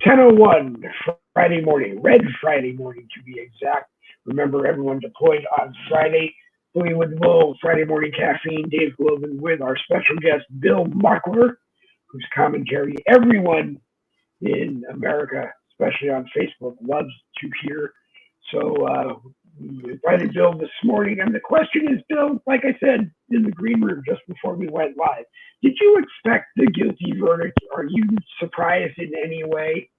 10:01 Friday morning, Red Friday morning to be exact. Remember, everyone deployed on Friday. Boogie with the Bull, Friday morning caffeine. Dave Glovin with our special guest Bill Markler, whose commentary everyone in America, especially on Facebook, loves to hear. So we invited Bill this morning, and the question is, Bill, like I said in the green room just before we went live, did you expect the guilty verdict? Are you surprised in any way?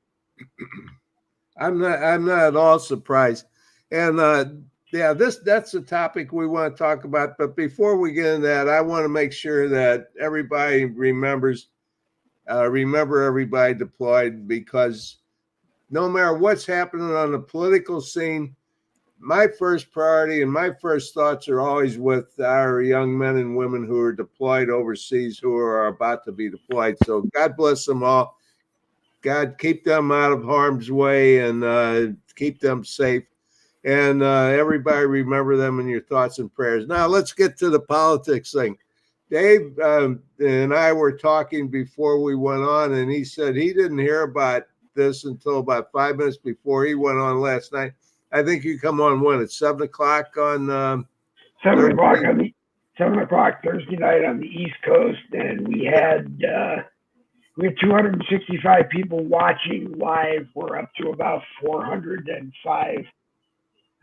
I'm not at all surprised. And yeah, that's the topic we want to talk about. But before we get into that, I want to make sure that everybody remember everybody deployed, because no matter what's happening on the political scene, my first priority and my first thoughts are always with our young men and women who are deployed overseas, who are about to be deployed. So God bless them all. God, keep them out of harm's way and keep them safe. And everybody remember them in your thoughts and prayers. Now let's get to the politics thing. Dave and I were talking before we went on, and he said he didn't hear about this until about 5 minutes before he went on last night. I think you come on when at 7 o'clock on 7 o'clock on the 7 o'clock Thursday night on the East Coast, and we had 265 people watching live. We're up to about 405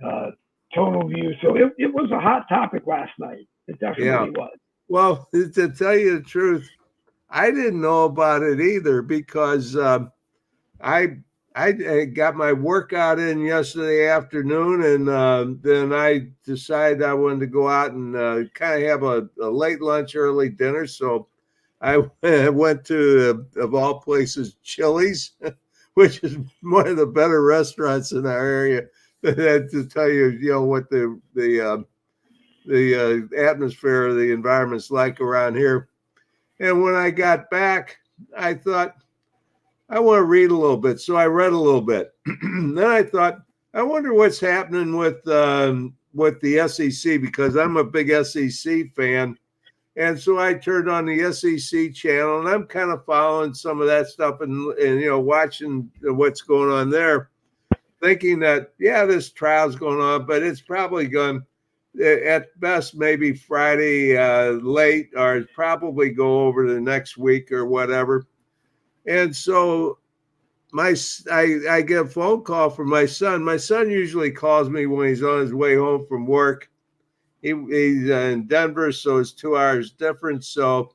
uh, total views. So it was a hot topic last night. It definitely was. Well, to tell you the truth, I didn't know about it either, because I got my workout in yesterday afternoon, and then I decided I wanted to go out and kind of have a late lunch, early dinner. So I went to, of all places, Chili's, which is one of the better restaurants in our area. To tell you, what the atmosphere, the environment's like around here. And when I got back, I thought, I want to read a little bit. So I read a little bit. Then I thought, I wonder what's happening with the SEC, because I'm a big SEC fan. And so I turned on the SEC channel, and I'm kind of following some of that stuff and watching what's going on there, thinking that, this trial's going on, but it's probably going at best maybe Friday late, or probably go over the next week or whatever. And so I get a phone call from my son. My son usually calls me when he's on his way home from work. He's in Denver, so it's 2 hours difference. So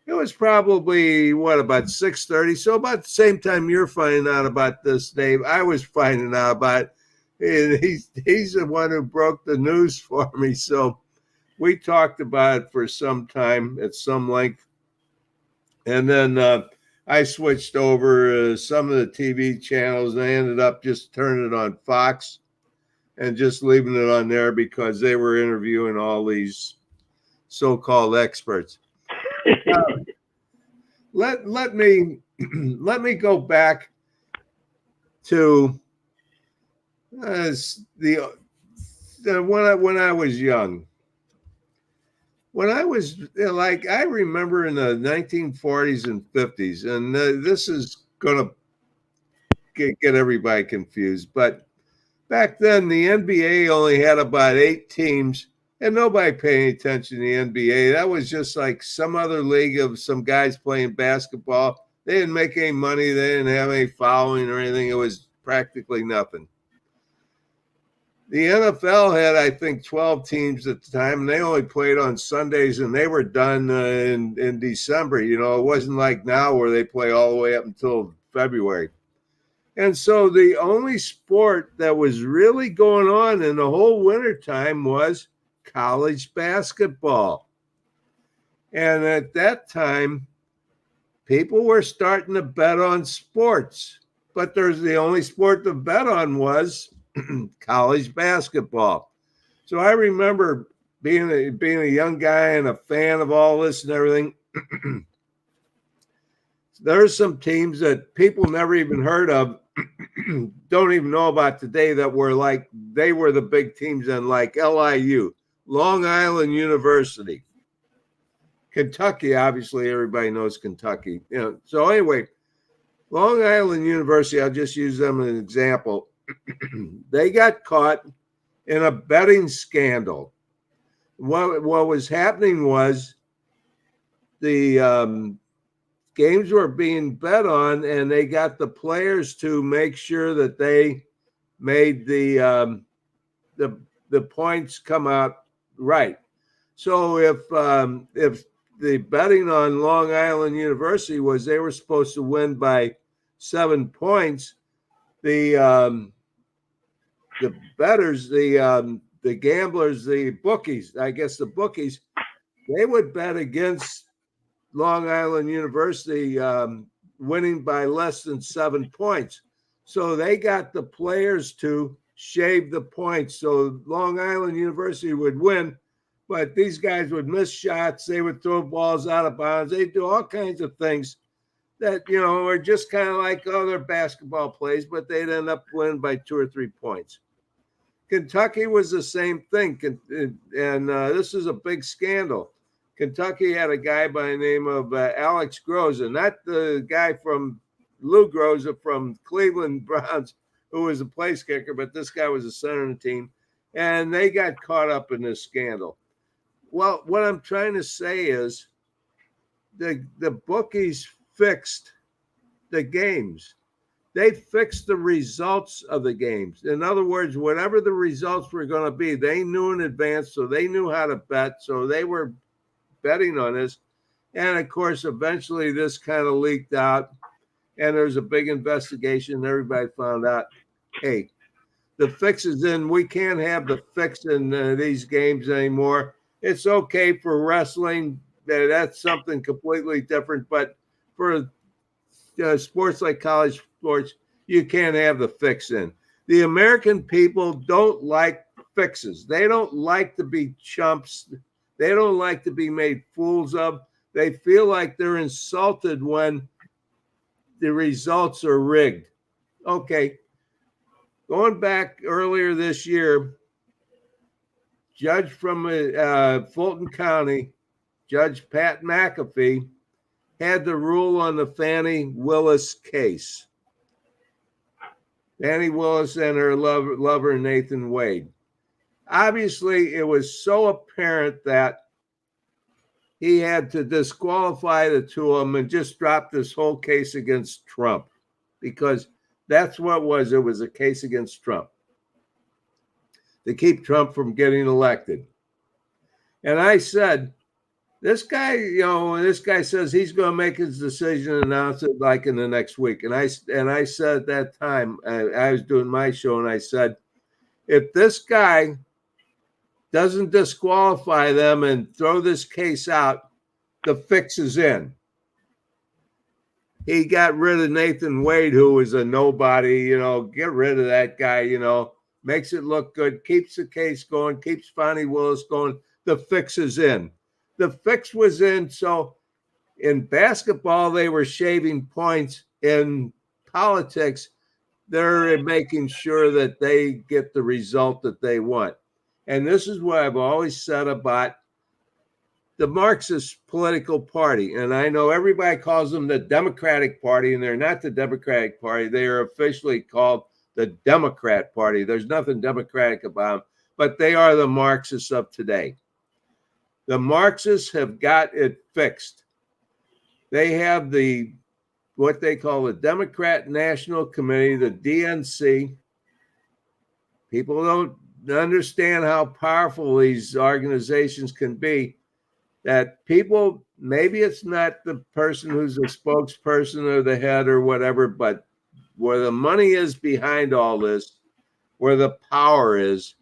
it was probably, about 6:30. So about the same time you're finding out about this, Dave, I was finding out about it. And he's the one who broke the news for me. So we talked about it for some time at some length. And then I switched over some of the TV channels, and I ended up just turning it on Fox and just leaving it on there, because they were interviewing all these so-called experts. Let me go back to when I was young. When I was I remember in the 1940s and 50s, and this is going to get everybody confused, but back then the NBA only had about 8 teams, and nobody paid any attention to the NBA. That was just like some other league of some guys playing basketball. They didn't make any money. They didn't have any following or anything. It was practically nothing. The NFL had, I think, 12 teams at the time, and they only played on Sundays, and they were done in December. It wasn't like now where they play all the way up until February. And so the only sport that was really going on in the whole wintertime was college basketball. And at that time, people were starting to bet on sports, but the only sport to bet on was college basketball. So I remember being a young guy and a fan of all this and everything. There's some teams that people never even heard of, don't even know about today, that were they were the big teams, in like LIU, Long Island University, Kentucky. Obviously, everybody knows Kentucky. So anyway, Long Island University, I'll just use them as an example. They got caught in a betting scandal. What was happening was the games were being bet on, and they got the players to make sure that they made the points come out right. So if the betting on Long Island University was they were supposed to win by 7 points, the bettors, the gamblers, the bookies, I guess the bookies, they would bet against Long Island University winning by less than 7 points. So they got the players to shave the points. So Long Island University would win, but these guys would miss shots. They would throw balls out of bounds. They'd do all kinds of things that, are just kind of like other basketball plays, but they'd end up winning by 2 or 3 points. Kentucky was the same thing. And this is a big scandal. Kentucky had a guy by the name of Alex Groza, not the guy from Lou Groza from Cleveland Browns, who was a place kicker, but this guy was a center of the team. And they got caught up in this scandal. Well, what I'm trying to say is the bookies fixed the games. They fixed the results of the games. In other words, whatever the results were going to be, they knew in advance, so they knew how to bet. So they were betting on this. And of course, eventually this kind of leaked out, and there's a big investigation. Everybody found out, hey, the fix is in. We can't have the fix in these games anymore. It's okay for wrestling. That's something completely different. But for sports like college sports, you can't have the fix in. The American people don't like fixes. They don't like to be chumps. They don't like to be made fools of. They feel like they're insulted when the results are rigged. Okay. Going back earlier this year, judge from Fulton County, Judge Pat McAfee, had the rule on the Fannie Willis case. Fannie Willis and her lover Nathan Wade. Obviously, it was so apparent that he had to disqualify the two of them and just drop this whole case against Trump, because that's what it was. It was a case against Trump to keep Trump from getting elected. And I said, this guy, this guy says he's going to make his decision and announce it like in the next week. And I said at that time, I was doing my show, and I said, if this guy doesn't disqualify them and throw this case out, the fix is in. He got rid of Nathan Wade, who was a nobody, get rid of that guy, makes it look good, keeps the case going, keeps Fannie Willis going. The fix is in. The fix was in. So in basketball, they were shaving points. In politics, they're making sure that they get the result that they want. And this is what I've always said about the Marxist political party. And I know everybody calls them the Democratic Party, and they're not the Democratic Party. They are officially called the Democrat Party. There's nothing democratic about them, but they are the Marxists of today. The Marxists have got it fixed. They have what they call the Democrat National Committee, the DNC. People don't understand how powerful these organizations can be, that people, maybe it's not the person who's a spokesperson or the head or whatever, but where the money is behind all this, where the power is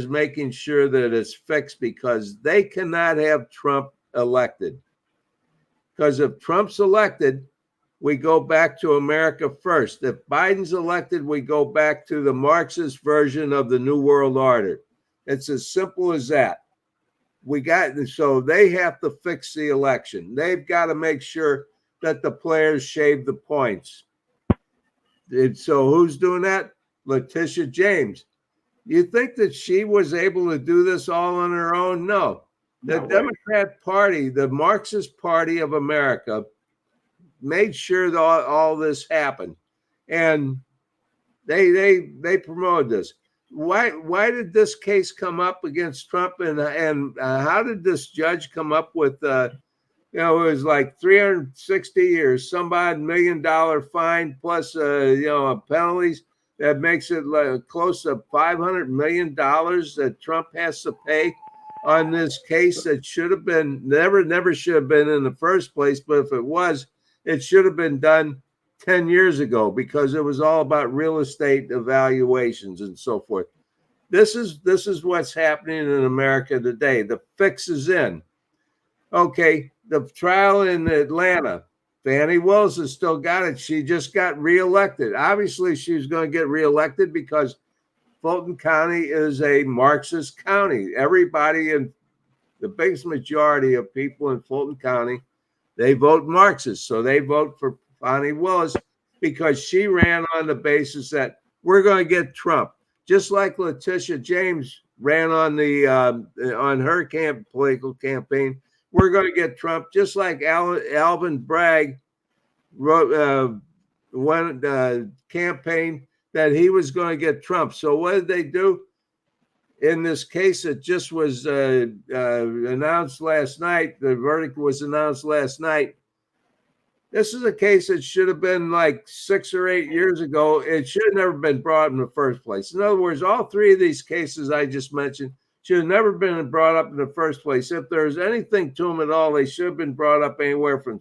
making sure that it's fixed, because they cannot have Trump elected. Because if Trump's elected, we go back to America first. If Biden's elected, we go back to the Marxist version of the New World Order. It's as simple as that. So they have to fix the election. They've got to make sure that the players shave the points. So who's doing that? Letitia James. You think that she was able to do this all on her own? No. The Democrat Party, the Marxist Party of America, made sure that all this happened, and they promoted this. Why did this case come up against Trump, and how did this judge come up with it was like 360 years, some odd $1 million fine plus penalties that makes it like close to $500 million that Trump has to pay on this case that should have been never should have been in the first place. But if it was, it should have been done 10 years ago because it was all about real estate evaluations and so forth. This is what's happening in America today. The fix is in. Okay, the trial in Atlanta, Fani Willis has still got it. She just got reelected. Obviously, she's going to get reelected because Fulton County is a Marxist county. Everybody in the biggest majority of people in Fulton County, they vote Marxist. So they vote for Fani Willis because she ran on the basis that we're going to get Trump. Just like Letitia James ran on her political campaign, we're going to get Trump. Just like Alvin Bragg wrote one campaign that he was going to get Trump. So what did they do? In this case, it just was announced last night. The verdict was announced last night. This is a case that should have been like 6 or 8 years ago. It should have never been brought in the first place. In other words, all three of these cases I just mentioned should have never been brought up in the first place. If there's anything to them at all, they should have been brought up anywhere from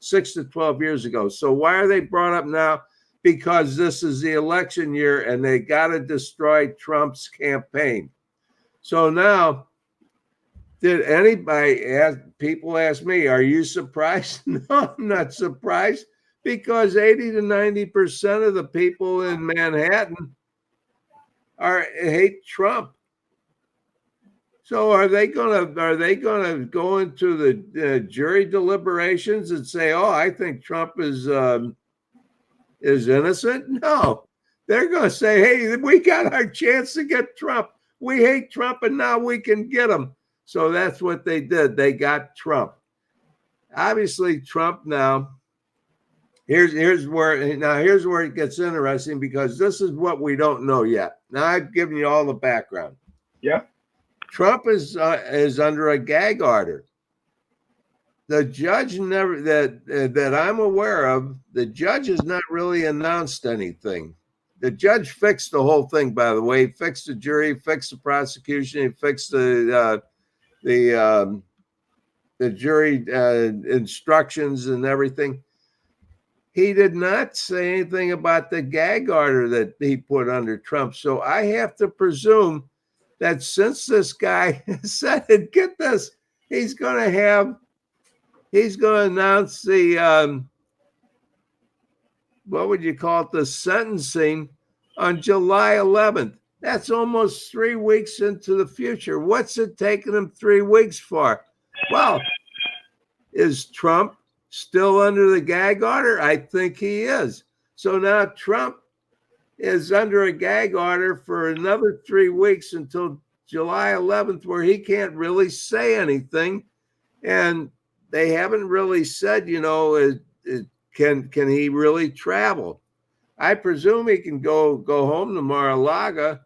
6 to 12 years ago. So why are they brought up now? Because this is the election year and they got to destroy Trump's campaign. So now, did anybody people ask me, are you surprised? No, I'm not surprised because 80 to 90% of the people in Manhattan hate Trump. So are they gonna go into the jury deliberations and say, oh, I think Trump is innocent? No, they're going to say, hey, we got our chance to get Trump. We hate Trump and now we can get him. So that's what they did. They got Trump. Obviously, Trump now, here's where it gets interesting because this is what we don't know yet. Now I've given you all the background. Yeah. Trump is under a gag order. The judge that I'm aware of, the judge has not really announced anything. The judge fixed the whole thing, by the way. He fixed the jury, fixed the prosecution, he fixed the jury instructions and everything. He did not say anything about the gag order that he put under Trump. So I have to presume that since this guy said it, get this, he's going to announce the, what would you call it, the sentencing on July 11th. That's almost 3 weeks into the future. What's it taking him 3 weeks for? Well, is Trump still under the gag order? I think he is. So now Trump is under a gag order for another 3 weeks until July 11th, where he can't really say anything. And they haven't really said, can he really travel? I presume he can go home to Mar-a-Lago,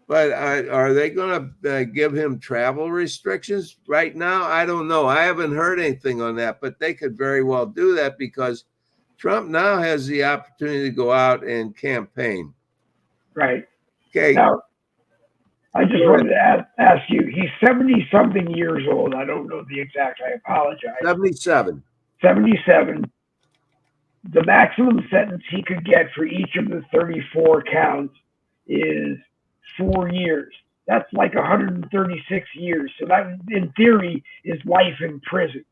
but are they going to give him travel restrictions right now? I don't know. I haven't heard anything on that, but they could very well do that because Trump now has the opportunity to go out and campaign. Right. Okay. Now, I just wanted to ask you, he's 70-something years old. I don't know the exact, I apologize. 77. 77. The maximum sentence he could get for each of the 34 counts is 4 years. That's like 136 years. So that, in theory, is life in prison.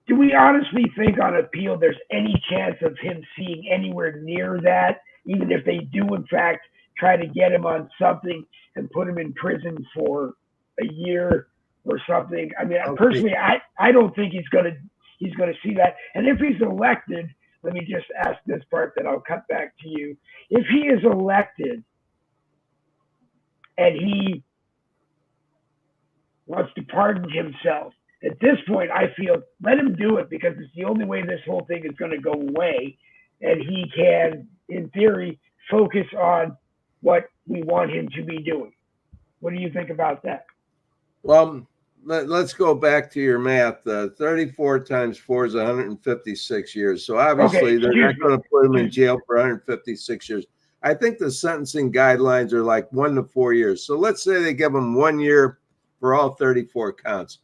Do we honestly think on appeal there's any chance of him seeing anywhere near that, even if they do, in fact, try to get him on something and put him in prison for a year or something? I mean, personally, I don't think he's going to see that. And if he's elected, let me just ask this part, then I'll cut back to you. If he is elected and he wants to pardon himself, At this point, I feel let him do it because it's the only way this whole thing is going to go away, and he can, in theory, focus on what we want him to be doing. What do you think about that? Well, let's go back to your math. 34 times 4 is 156 years. So Okay, obviously they're excuse not me. going to put him in jail for 156 years. I think the sentencing guidelines are like 1 to 4 years. So let's say they give him 1 year for all 34 counts.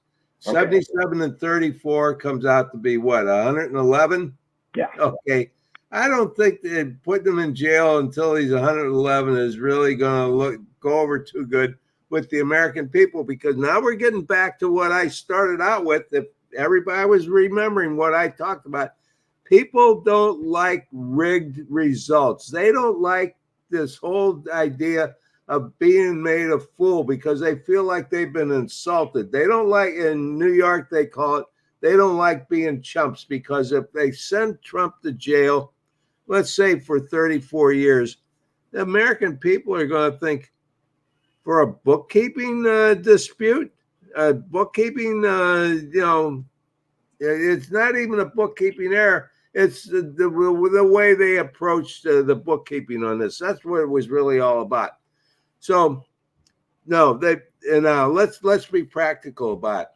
Okay. 77 and 34 comes out to be what, 111? Yeah. Okay. I don't think that putting him in jail until he's 111 is really going to go over too good with the American people, because now we're getting back to what I started out with. If everybody was remembering what I talked about, people don't like rigged results. They don't like this whole idea of being made a fool because they feel like they've been insulted. They don't like, in New York, they call it, they don't like being chumps, because if they send Trump to jail, let's say for 34 years, the American people are going to think, for a bookkeeping dispute, bookkeeping, it's not even a bookkeeping error. It's the way they approached the bookkeeping on this. That's what it was really all about. So, no, let's be practical about it.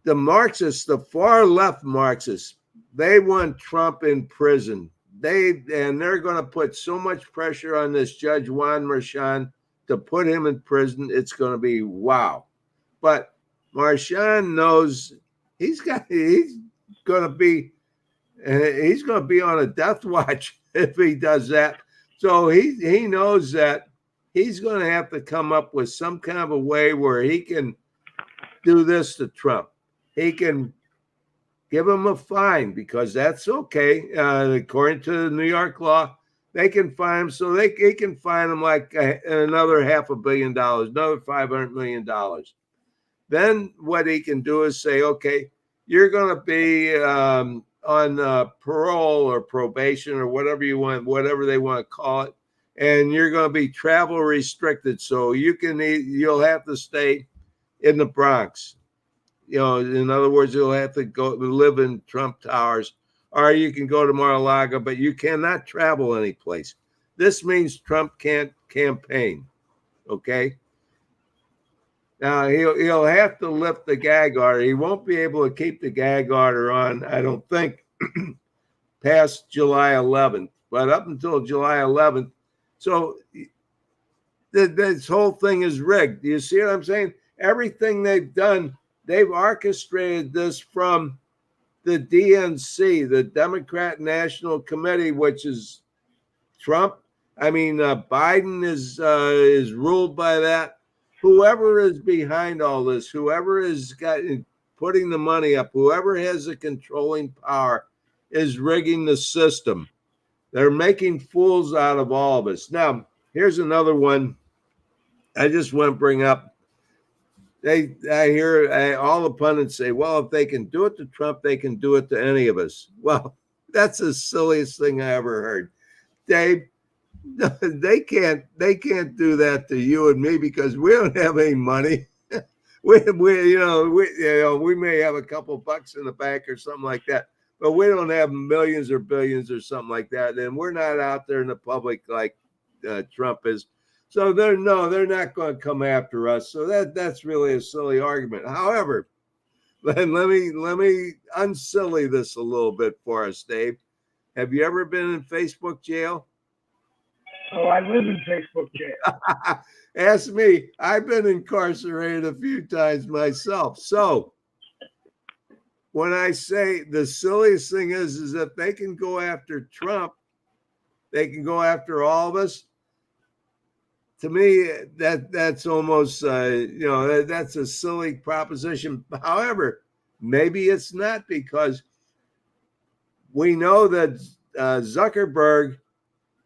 The Marxists, the far left Marxists, they want Trump in prison. They're going to put so much pressure on this Judge Juan Merchan to put him in prison. It's going to be wow. But Merchan knows he's going to be on a death watch if he does that. So he knows that he's going to have to come up with some kind of a way where he can do this to Trump. He can give him a fine, because that's okay. According to the New York law, they can fine him. So they can fine him like another $500 million, another $500 million. Then what he can do is say, okay, you're going to be on parole or probation or whatever you want, whatever they want to call it. And you're going to be travel restricted. So you'll have to stay in the Bronx. In other words, you'll have to go live in Trump Towers, or you can go to Mar-a-Lago, but you cannot travel any place. This means Trump can't campaign. Okay. Now he'll have to lift the gag order. He won't be able to keep the gag order on, I don't think, past July 11th. But up until July 11th, so this whole thing is rigged. Do you see what I'm saying? Everything they've done, they've orchestrated this from the DNC, the Democrat National Committee, which is Trump. Biden is ruled by that. Whoever is behind all this, whoever is putting the money up, whoever has the controlling power, is rigging the system. They're making fools out of all of us. Now, here's another one I just want to bring up. I hear all the pundits say, well, if they can do it to Trump, they can do it to any of us. Well, that's the silliest thing I ever heard. Dave, they can't do that to you and me, because we don't have any money. we may have a couple bucks in the bank or something like that, but we don't have millions or billions or something like that. And we're not out there in the public like Trump is. So they're not going to come after us. So that's really a silly argument. However, let me unsilly this a little bit for us, Dave. Have you ever been in Facebook jail? Oh, I live in Facebook jail. Ask me. I've been incarcerated a few times myself. So when I say the silliest thing is if they can go after Trump, they can go after all of us. To me, that's almost that's a silly proposition. However, maybe it's not, because we know that Zuckerberg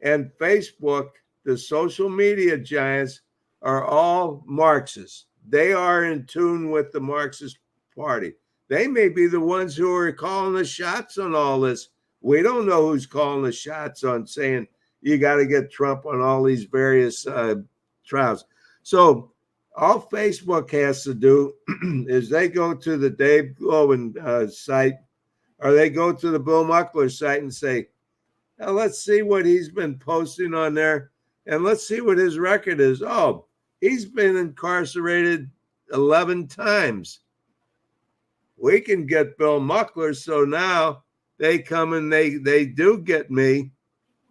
and Facebook, the social media giants, are all Marxists. They are in tune with the Marxist Party. They may be the ones who are calling the shots on all this. We don't know who's calling the shots on saying you got to get Trump on all these various trials. So All Facebook has to do is they go to the Dave Globin site, or they go to the Bill Muckler site and say, now let's see what he's been posting on there, and let's see what his record is. Oh, he's been incarcerated 11 times. We can get Bill Muckler, so now they come and they do get me,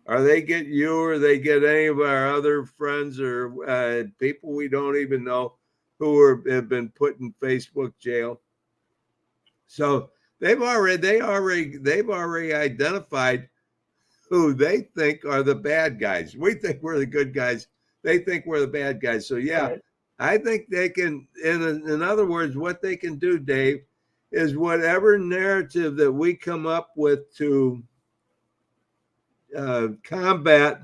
or they get you, or they get any of our other friends or people we don't even know who have been put in Facebook jail. So they've already identified who they think are the bad guys. We think we're the good guys. They think we're the bad guys. So yeah, Right. I think they can. In other words, what they can do, Dave, is whatever narrative that we come up with to combat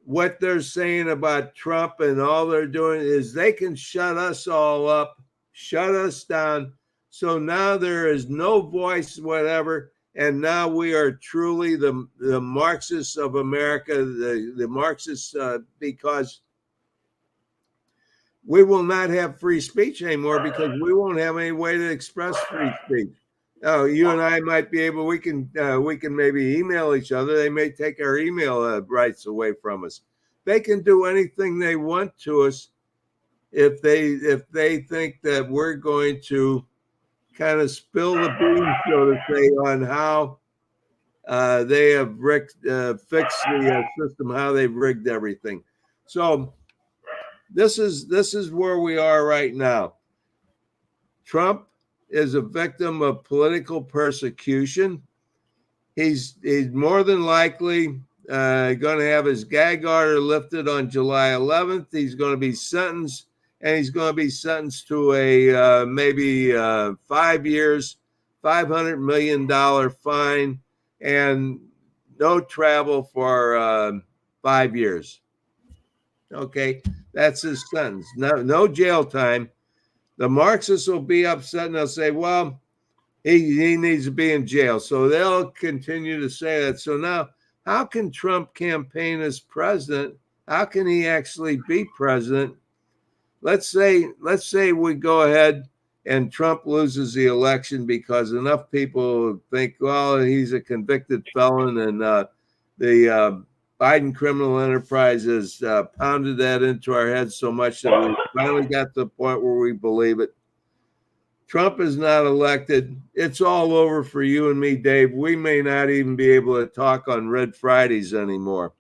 what they're saying about Trump, and all they're doing is they can shut us all up, shut us down. So now there is no voice, whatever. And now we are truly the Marxists of America, the Marxists, because we will not have free speech anymore, because we won't have any way to express free speech. Oh, you and I might be able. We can maybe email each other. They may take our email rights away from us. They can do anything they want to us if they think that we're going to kind of spill the beans, so to say, on how they have fixed the system, how they've rigged everything. So this is where we are right now. Trump is a victim of political persecution. He's more than likely going to have his gag order lifted on July 11th. He's going to be sentenced, and he's going to be sentenced to a maybe 5 years, $500 million fine, and no travel for 5 years. Okay, that's his sentence. No jail time. The Marxists will be upset, and they'll say, well, he needs to be in jail. So they'll continue to say that. So now, how can Trump campaign as president? How can he actually be president? Let's say we go ahead and Trump loses the election because enough people think, well, he's a convicted felon, and the Biden criminal enterprise has pounded that into our heads so much that we finally got to the point where we believe it. Trump is not elected. It's all over for you and me, Dave. We may not even be able to talk on Red Fridays anymore.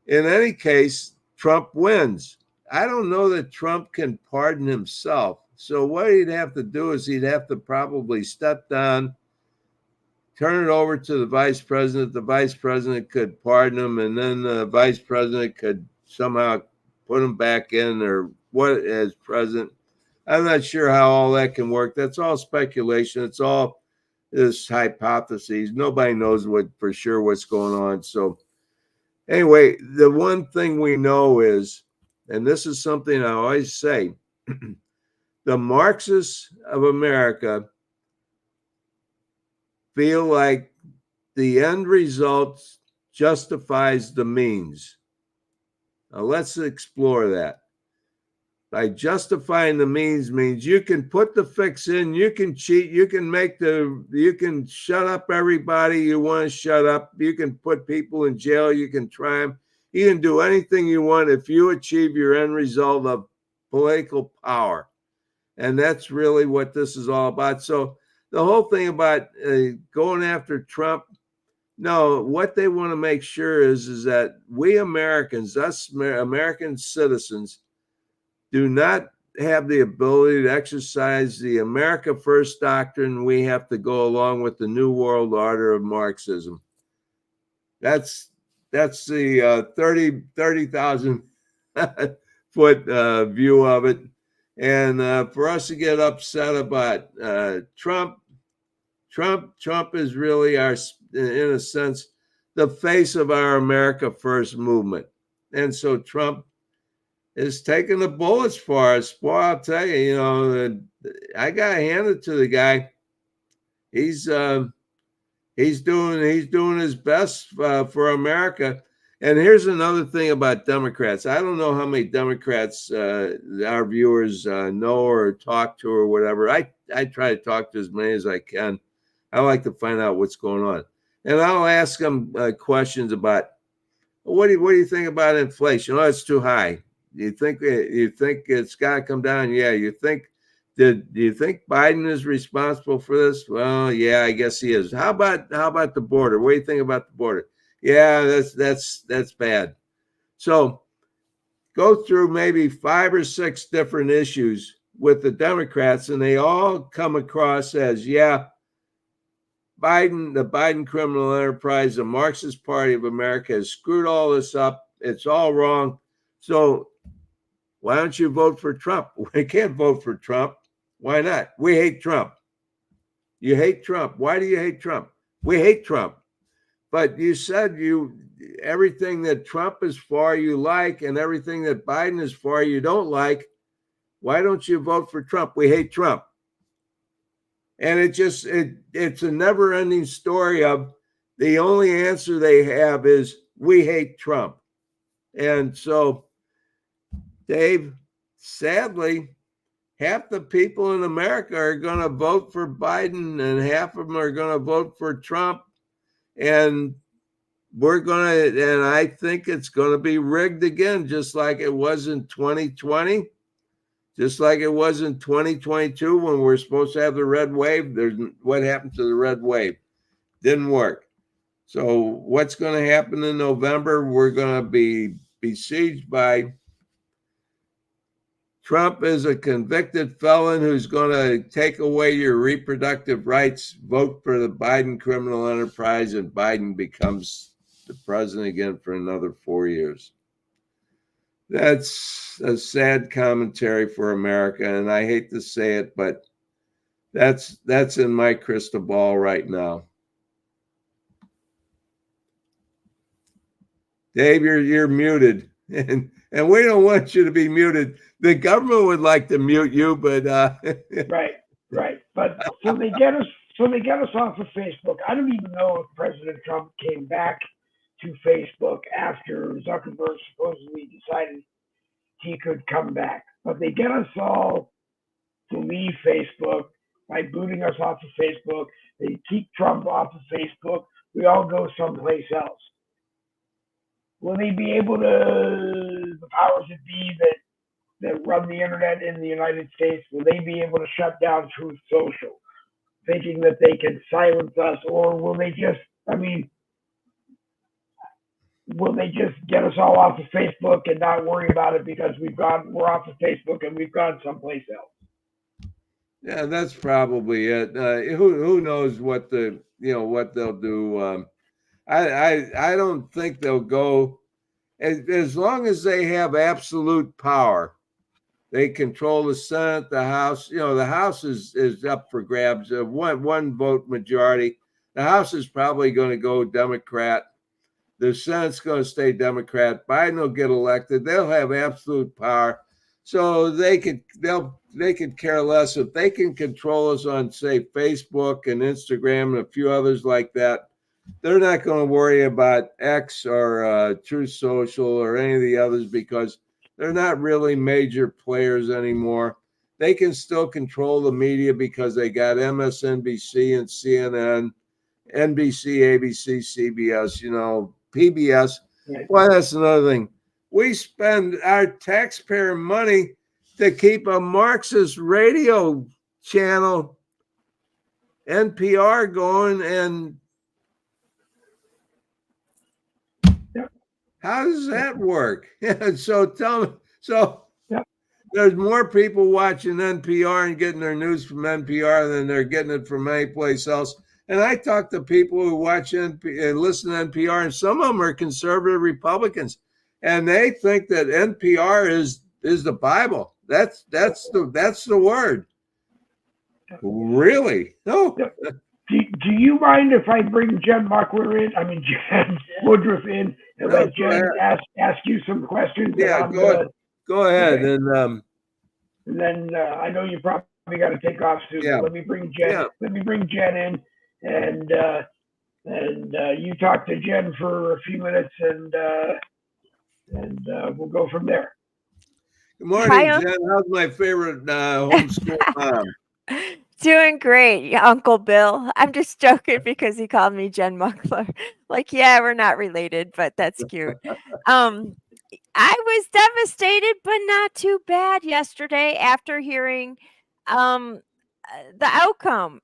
In any case, Trump wins. I don't know that Trump can pardon himself. So what he'd have to do is he'd have to probably step down, turn it over to the vice president. The vice president could pardon him, and then the vice president could somehow put him back in, or what, as president. I'm not sure how all that can work. That's all speculation. It's all this hypotheses. Nobody knows what for sure what's going on. So anyway, the one thing we know is, and this is something I always say, the Marxists of America feel like the end result justifies the means. Now let's explore that. By justifying the means you can put the fix in, you can cheat, you can shut up everybody you want to shut up, you can put people in jail, you can try them, you can do anything you want if you achieve your end result of political power. And that's really what this is all about. So the whole thing about going after Trump, no, what they want to make sure is that we Americans, us American citizens, do not have the ability to exercise the America First doctrine. We have to go along with the New World Order of Marxism. That's the 30,000 foot view of it. And for us to get upset about Trump is really our, in a sense, the face of our America First movement. And so Trump is taking the bullets for us. Boy, I'll tell you, I got to hand it to the guy. He's doing his best for America. And here's another thing about Democrats. I don't know how many Democrats our viewers know or talk to or whatever. I try to talk to as many as I can. I like to find out what's going on. And I'll ask them questions about, what do you think about inflation? Oh, it's too high. You think it's got to come down? Yeah. Do you think Biden is responsible for this? Well, yeah, I guess he is. How about the border? What do you think about the border? Yeah, that's bad. So go through maybe 5 or 6 different issues with the Democrats, and they all come across as, yeah, the Biden criminal enterprise, the Marxist Party of America has screwed all this up. It's all wrong. So why don't you vote for Trump? We can't vote for Trump. Why not? We hate Trump. You hate Trump. Why do you hate Trump? We hate Trump. But you said everything that Trump is for you like, and everything that Biden is for you don't like. Why don't you vote for Trump? We hate Trump. And it's a never-ending story of the only answer they have is we hate Trump. And so, Dave, sadly, half the people in America are going to vote for Biden and half of them are going to vote for Trump. And I think it's going to be rigged again, just like it was in 2020, just like it was in 2022 when we're supposed to have the red wave. What happened to the red wave? Didn't work. So what's going to happen in November? We're going to be besieged by Trump is a convicted felon who's going to take away your reproductive rights. Vote for the Biden criminal enterprise, and Biden becomes the president again for another 4 years. That's a sad commentary for America, and I hate to say it, but that's in my crystal ball right now. Dave, you're muted, and we don't want you to be muted. The government would like to mute you, but right. But so they get us off of Facebook. I don't even know if President Trump came back to Facebook after Zuckerberg supposedly decided he could come back. But they get us all to leave Facebook by booting us off of Facebook. They keep Trump off of Facebook. We all go someplace else. Will they be able to, the powers that be that run the internet in the United States, will they be able to shut down Truth Social, thinking that they can silence us, or will they just get us all off of Facebook and not worry about it because we're off of Facebook and we've gone someplace else? Yeah, that's probably it. Who knows what what they'll do? I don't think they'll go as long as they have absolute power. They control the Senate, the House. The House is up for grabs. One vote majority. The House is probably going to go Democrat. The Senate's going to stay Democrat. Biden will get elected. They'll have absolute power, so they could care less if they can control us on, say, Facebook and Instagram and a few others like that. They're not going to worry about X or Truth Social or any of the others because they're not really major players anymore. They can still control the media because they got MSNBC and CNN, NBC, ABC, CBS, PBS. Right. Well, that's another thing. We spend our taxpayer money to keep a Marxist radio channel, NPR, going, and how does that work? So tell me. So there's more people watching NPR and getting their news from NPR than they're getting it from any place else. And I talk to people who watch and listen to NPR, and some of them are conservative Republicans, and they think that NPR is the Bible. That's the word. Really? No. Do you mind if I bring Jen Woodruff in, and let Jen ask you some questions? Yeah, go ahead. Okay. And then I know you probably got to take off soon. Yeah. Let me bring Jen. Yeah. Let me bring Jen in, and and you talk to Jen for a few minutes, and we'll go from there. Good morning, Hi, Jen. How's my favorite homeschool mom? doing great, Uncle Bill. I'm just joking because he called me Jen Muckler. Like, yeah, we're not related, but that's cute. Um, I was devastated, but not too bad yesterday after hearing the outcome.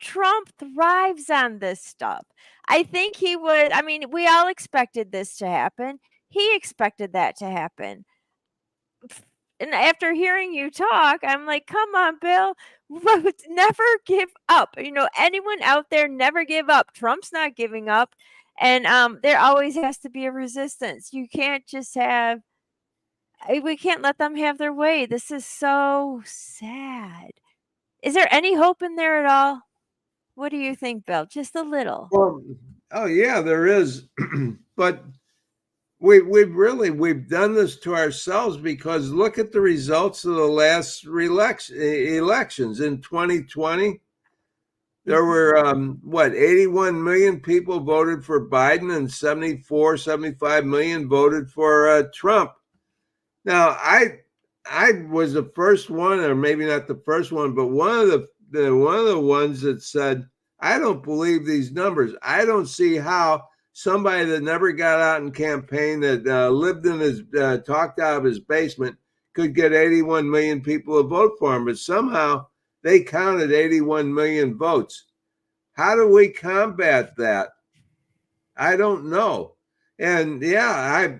Trump thrives on this stuff. I think he would. I mean, we all expected this to happen. He expected that to happen. And after hearing you talk, I'm like, come on, Bill, never give up. Anyone out there, never give up. Trump's not giving up. And there always has to be a resistance. You can't just we can't let them have their way. This is so sad. Is there any hope in there at all? What do you think, Bill? Just a little. Well, oh yeah, there is, but we've done this to ourselves because look at the results of the last elections in 2020. There were 81 million people voted for Biden and 75 million voted for Trump. Now, I was the first one, or maybe not the first one, but one of the ones that said, I don't believe these numbers. I don't see how somebody that never got out and campaigned, that lived in his talked out of his basement, could get 81 million people to vote for him. But somehow they counted 81 million votes. How do we combat that? I don't know. And yeah,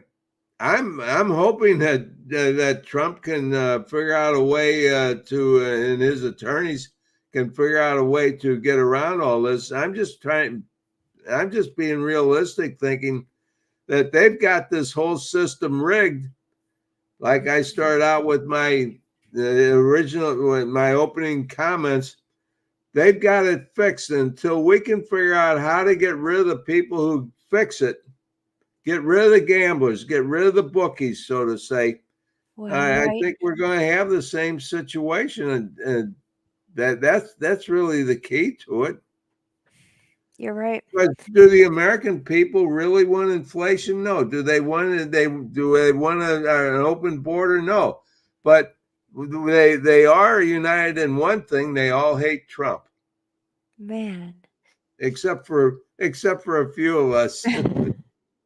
I'm hoping that Trump can figure out a way and his attorneys can figure out a way to get around all this. I'm just being realistic, thinking that they've got this whole system rigged. Like I started out with my opening comments, they've got it fixed. Until we can figure out how to get rid of the people who fix it, get rid of the gamblers, get rid of the bookies, so to say. Well, I right. think we're going to have the same situation, and that's really the key to it. You're right. But do the American people really want inflation? No. Do they want an open border? No. But they are united in one thing: they all hate Trump, Man. except for a few of us.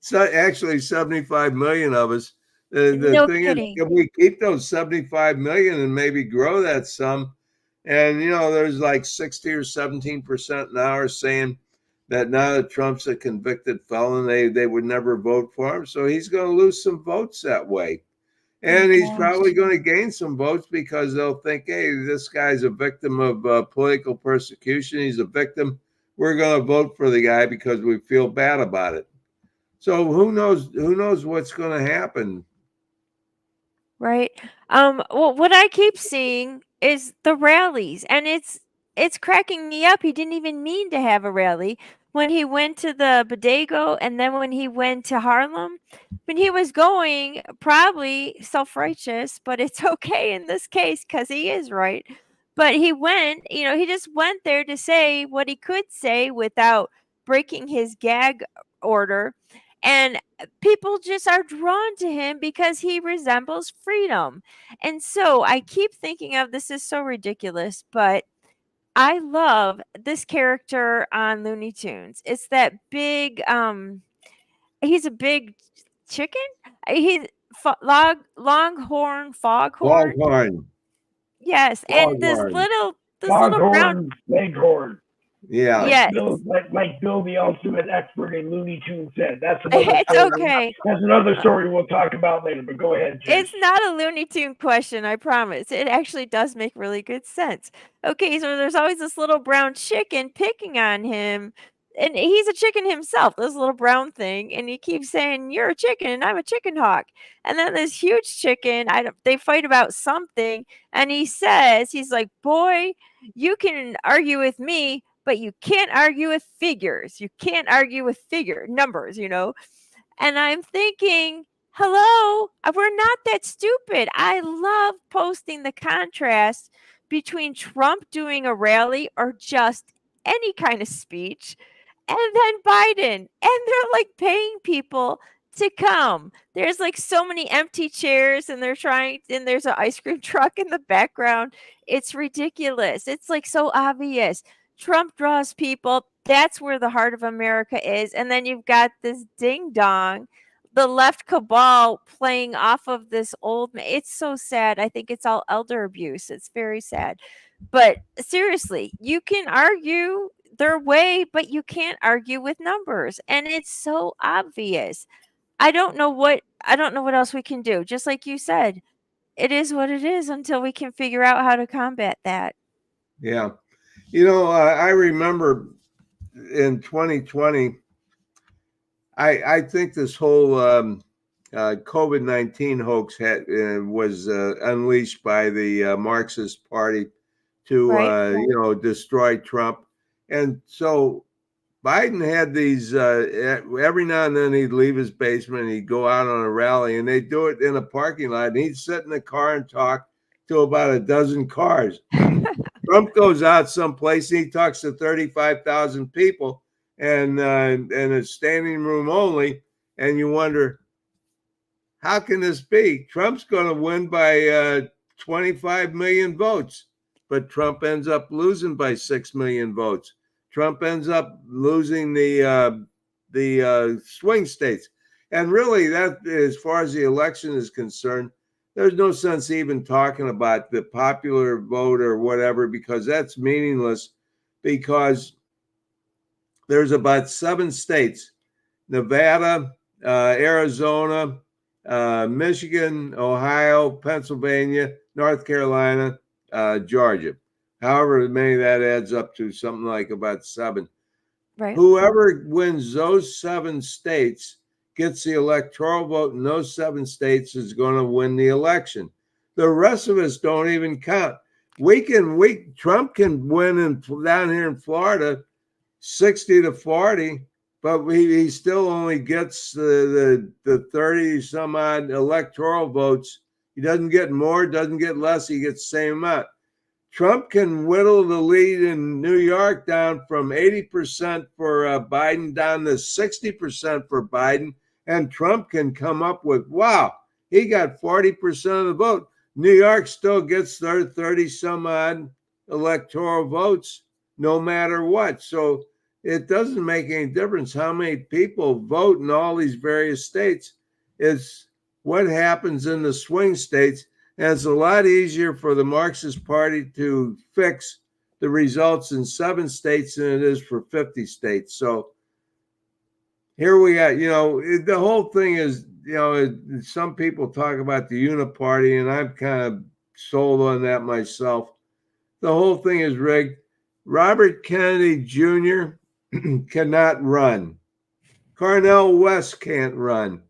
So actually 75 million of us. The No thing is, kidding. can we keep those 75 million and maybe grow that some? And there's like 60 or 17% now are saying that now that Trump's a convicted felon, they would never vote for him. So he's going to lose some votes that way. My And he's gosh. probably going to gain some votes because they'll think, hey, this guy's a victim of political persecution. He's a victim. We're going to vote for the guy because we feel bad about it. So who knows what's going to happen? Right. Well, what I keep seeing is the rallies, and it's cracking me up. He didn't even mean to have a rally when he went to the Bodego, and then when he went to Harlem. When he was going, probably self-righteous, but it's okay in this case because he is right. But he went, he just went there to say what he could say without breaking his gag order. And people just are drawn to him because he resembles freedom. And so I keep thinking of, this is so ridiculous, but I love this character on Looney Tunes. It's that big he's a big chicken. He's longhorn foghorn. Longhorn. Yes, and Longhorn. this little brown. Foghorn Leghorn, Yeah. like Yes. Bill, Bill, the ultimate expert in Looney Tunes said. That's another It's story. okay. That's another story we'll talk about later. But go ahead, Jen. It's not a Looney Tune question, I promise. It actually does make really good sense. Okay, so there's always this little brown chicken picking on him. And he's a chicken himself, this little brown thing. And he keeps saying, "You're a chicken, and I'm a chicken hawk." And then this huge chicken, they fight about something. And he says, he's like, "Boy, you can argue with me, but you can't argue with figures. You can't argue with numbers. And I'm thinking, hello, we're not that stupid. I love posting the contrast between Trump doing a rally or just any kind of speech and then Biden, and they're like paying people to come. There's like so many empty chairs, and and there's an ice cream truck in the background. It's ridiculous. It's like so obvious. Trump draws people. That's where the heart of America is. And then you've got this ding dong, the left cabal playing off of this it's so sad. I think it's all elder abuse. It's very sad. But seriously, you can argue their way, but you can't argue with numbers. And it's so obvious. I don't know what else we can do. Just like you said, it is what it is until we can figure out how to combat that. Yeah. I remember in 2020, I think this whole COVID-19 hoax was unleashed by the Marxist Party to, Right. destroy Trump. And so Biden had these, every now and then he'd leave his basement and he'd go out on a rally, and they'd do it in a parking lot, and he'd sit in the car and talk to about a dozen cars. Trump goes out someplace and he talks to 35,000 people, and it's standing room only. And you wonder, how can this be? Trump's going to win by 25 million votes, but Trump ends up losing by 6 million votes. Trump ends up losing the swing states. And really, that, as far as the election is concerned, there's no sense even talking about the popular vote or whatever, because that's meaningless, because there's about 7 states, Nevada, Arizona, Michigan, Ohio, Pennsylvania, North Carolina, Georgia. However many that adds up to, something like about 7. Right. Whoever wins those 7 states gets the electoral vote in those 7 states is going to win the election. The rest of us don't even count. Trump can win down here in Florida 60-40, but he still only gets the 30 some odd electoral votes. He doesn't get more, doesn't get less. He gets the same amount. Trump can whittle the lead in New York down from 80% for Biden down to 60% for Biden. And Trump can come up with, wow, he got 40% of the vote. New York still gets their 30 some odd electoral votes no matter what. So it doesn't make any difference how many people vote in all these various states. It's what happens in the swing states. And it's a lot easier for the Marxist Party to fix the results in 7 states than it is for 50 states. So here we are. The whole thing is, some people talk about the uniparty, and I'm kind of sold on that myself. The whole thing is rigged. Robert Kennedy Jr. cannot run. Cornel West can't run.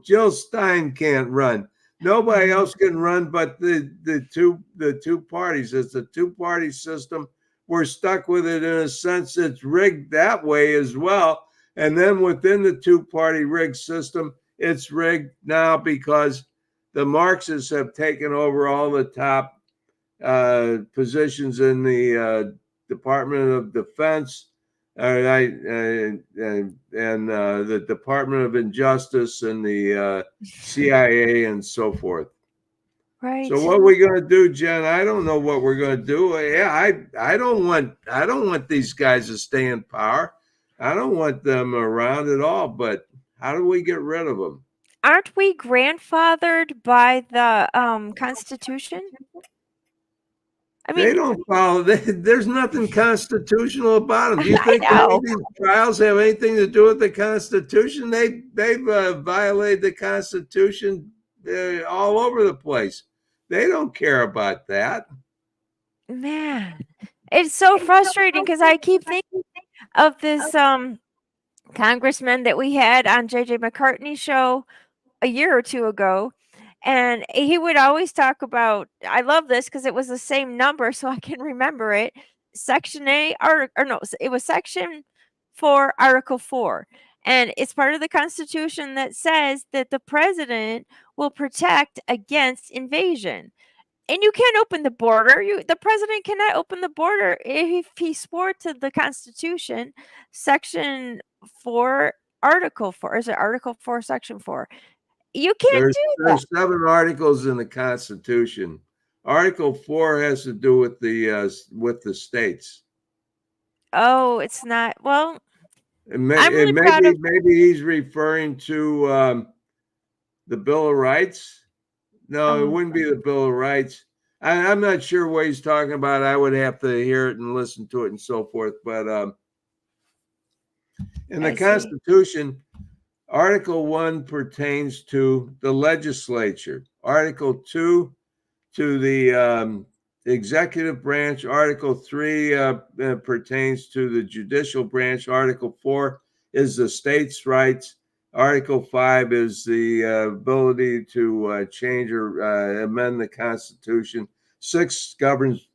Jill Stein can't run. Nobody else can run but the two parties. It's a 2-party system. We're stuck with it in a sense. It's rigged that way as well. And then within the 2-party rigged system, it's rigged now because the Marxists have taken over all the top positions in the Department of Defense, and the Department of Injustice, and the CIA, and so forth. Right. So what are we going to do, Jen? I don't know what we're going to do. Yeah, I don't want these guys to stay in power. I don't want them around at all. But how do we get rid of them? Aren't we grandfathered by the Constitution? I They mean, don't follow. There's nothing constitutional about them. Do you I think any know. of these trials have anything to do with the Constitution? They've violated the Constitution all over the place. They don't care about that. Man, it's so frustrating because I keep thinking of this congressman that we had on JJ McCartney's show a year or 2 ago. And he would always talk about, I love this because it was the same number, so I can remember it. Section A, or no, it was Section 4, Article 4. And it's part of the Constitution that says that the president will protect against invasion. And you can't open the border. The president cannot open the border if he swore to the Constitution, Section 4, Article 4. Is it Article 4, Section 4? You can't do that. There's 7 articles in the Constitution. Article 4 has to do with the states. Oh, it's not. Well, And I'm really proud of. maybe he's referring to the Bill of Rights. No, it wouldn't be the Bill of Rights. I'm not sure what he's talking about. I would have to hear it and listen to it and so forth. But in the Constitution, Article 1 pertains to the legislature. Article 2 to the executive branch. Article 3 pertains to the judicial branch. Article 4 is the states' rights. Article 5 is the ability to change or amend the Constitution. 6 governs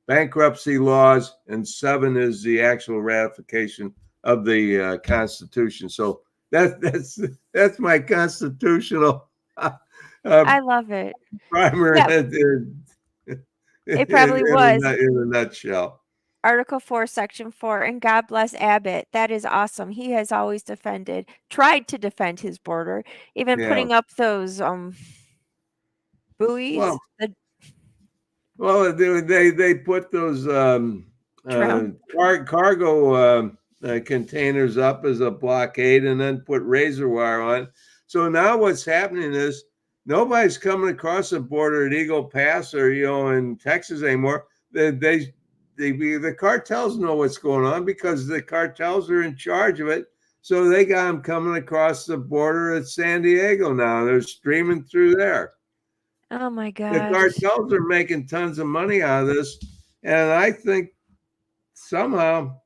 bankruptcy laws, and 7 is the actual ratification of the Constitution. So that's my constitutional. I love it. Primer. Yeah. It probably was in a nutshell. Article 4, Section 4, and God bless Abbott. That is awesome. He has always tried to defend his border, even putting up those buoys. Well, they put those cargo containers up as a blockade and then put razor wire on. So now what's happening is nobody's coming across the border at Eagle Pass or in Texas anymore. The cartels know what's going on because the cartels are in charge of it. So they got them coming across the border at San Diego now. They're streaming through there. Oh my God! The cartels are making tons of money out of this, and I think somehow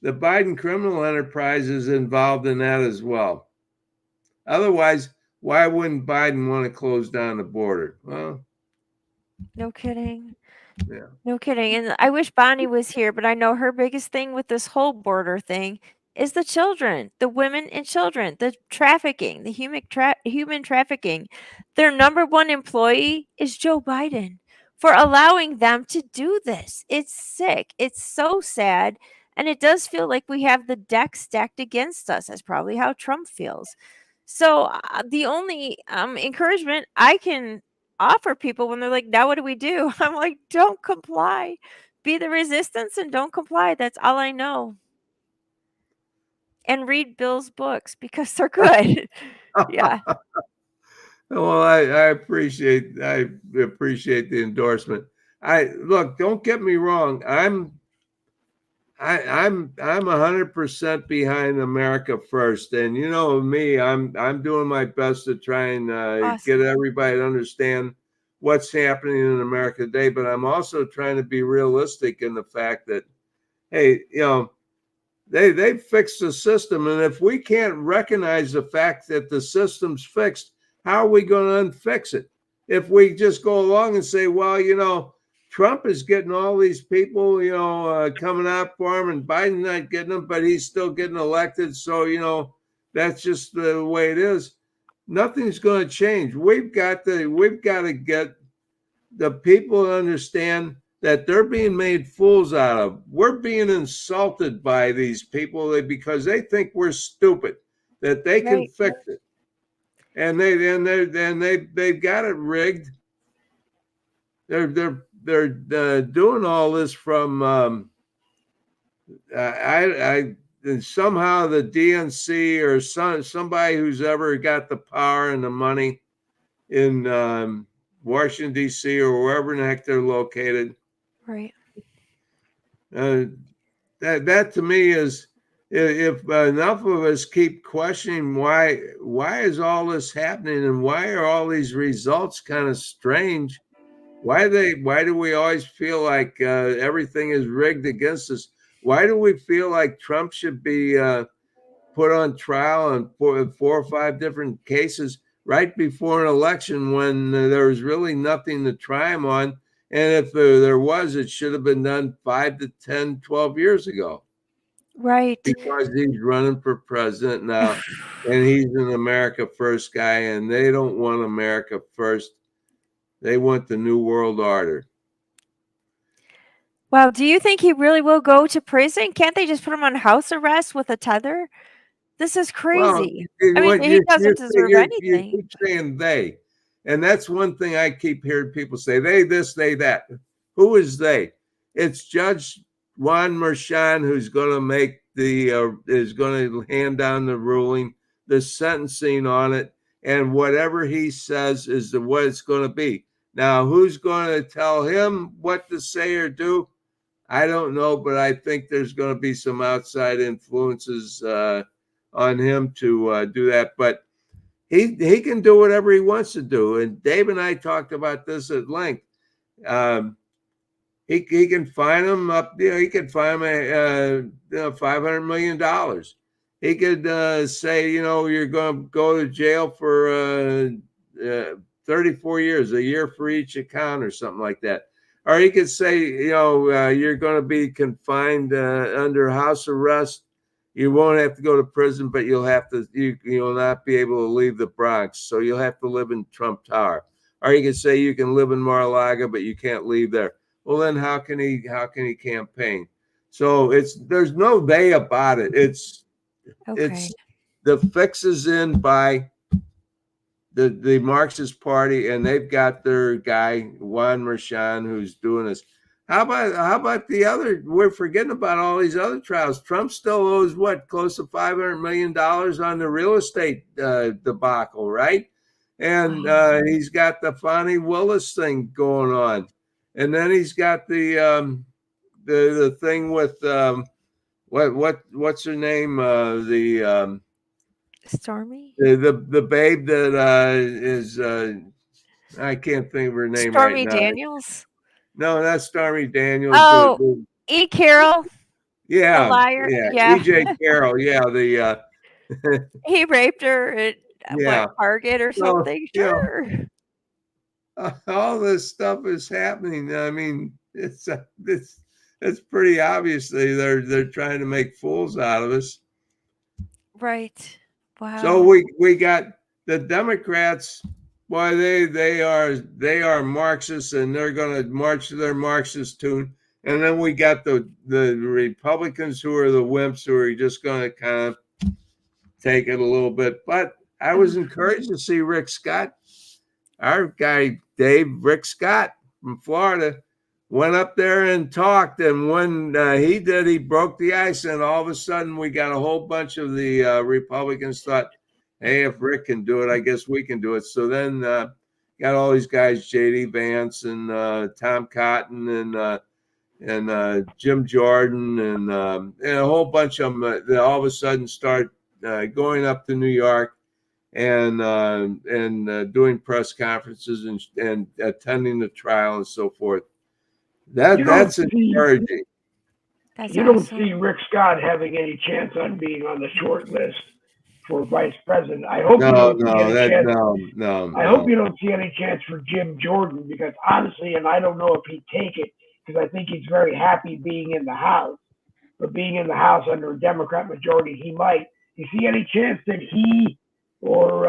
the Biden criminal enterprise is involved in that as well. Otherwise, why wouldn't Biden want to close down the border? Well, no kidding. Yeah. No kidding. And I wish Bonnie was here, but I know her biggest thing with this whole border thing is the children, the women and children, the trafficking, the human trafficking. Their number one employee is Joe Biden for allowing them to do this. It's sick. It's so sad. And it does feel like we have the deck stacked against us. That's probably how Trump feels. So the only encouragement I can offer people when they're like, now what do we do? I'm like, don't comply. Be the resistance and don't comply. That's all I know. And read Bill's books because they're good. Yeah. Well, I appreciate the endorsement. Look, don't get me wrong. I'm 100% behind America first, and you know me, I'm doing my best to try and Awesome. get everybody to understand what's happening in America today. But I'm also trying to be realistic in the fact that, hey, they fixed the system, and if we can't recognize the fact that the system's fixed, how are we going to unfix it? If we just go along and say, well, Trump is getting all these people, coming out for him, and Biden's not getting them, but he's still getting elected. So, that's just the way it is. Nothing's going to change. We've got to get the people to understand that they're being made fools out of. We're being insulted by these people because they think we're stupid, that they can fix it, and they've got it rigged. They're doing all this from and somehow the DNC or somebody who's ever got the power and the money in Washington D.C. or wherever in the heck they're located. Right. That to me is, if enough of us keep questioning why is all this happening and why are all these results kind of strange. Why do we always feel like everything is rigged against us? Why do we feel like Trump should be put on trial on 4 or 5 different cases right before an election when there was really nothing to try him on? And if there was, it should have been done 5 to 10, 12 years ago. Right. Because he's running for president now and he's an America First guy, and they don't want America first. They want the New World Order. Well, do you think he really will go to prison? Can't they just put him on house arrest with a tether? This is Well, crazy. I mean, what he doesn't deserve you anything. keep saying they, and that's one thing I keep hearing people say. They this, they that. Who is they? It's Judge Juan Merchan who's going to make is going to hand down the ruling, the sentencing on it, and whatever he says is what it's going to be. Now, who's going to tell him what to say or do? I don't know, but I think there's going to be some outside influences on him to do that. But he can do whatever he wants to do. And Dave and I talked about this at length. He can fine him up. He could fine him $500 million. He could say, you're going to go to jail for 34 years, a year for each account or something like that. Or he could say, you're going to be confined under house arrest. You won't have to go to prison, but you'll not be able to leave the Bronx. So you'll have to live in Trump Tower. Or he could say you can live in Mar-a-Lago, but you can't leave there. Well, then how can he campaign? So there's no they about it. It's the fix is in by the Marxist Party, and they've got their guy Juan Merchan who's doing this. How about the other? We're forgetting about all these other trials. Trump still owes close to $500 million on the real estate debacle, right? And he's got the Fonnie Willis thing going on, and then he's got the thing with what's her name? Stormy? The babe that is I can't think of her name Stormy right now. Daniels? No, that's Stormy Daniels. Oh, E. Carroll? Yeah. The liar? Yeah. EJ Carroll. Yeah. He raped her at Target or something? Sure. All this stuff is happening. I mean, it's pretty obviously they're trying to make fools out of us. Right. Wow. So we got the Democrats. Boy, they are Marxists, and they're going to march to their Marxist tune. And then we got the Republicans who are the wimps who are just going to kind of take it a little bit. But I was encouraged to see Rick Scott, our guy Rick Scott from Florida, went up there and talked. And when he did, he broke the ice. And all of a sudden, we got a whole bunch of the Republicans thought, hey, if Rick can do it, I guess we can do it. So then got all these guys, J.D. Vance and Tom Cotton and Jim Jordan and a whole bunch of them that all of a sudden start going up to New York and doing press conferences and attending the trial and so forth. That's encouraging. You don't see Rick Scott having any chance on being on the short list for vice president. I hope you don't see any chance. I hope you don't see any chance for Jim Jordan, because honestly, and I don't know if he'd take it, because I think he's very happy being in the House. But being in the House under a Democrat majority, he might. You see any chance that he or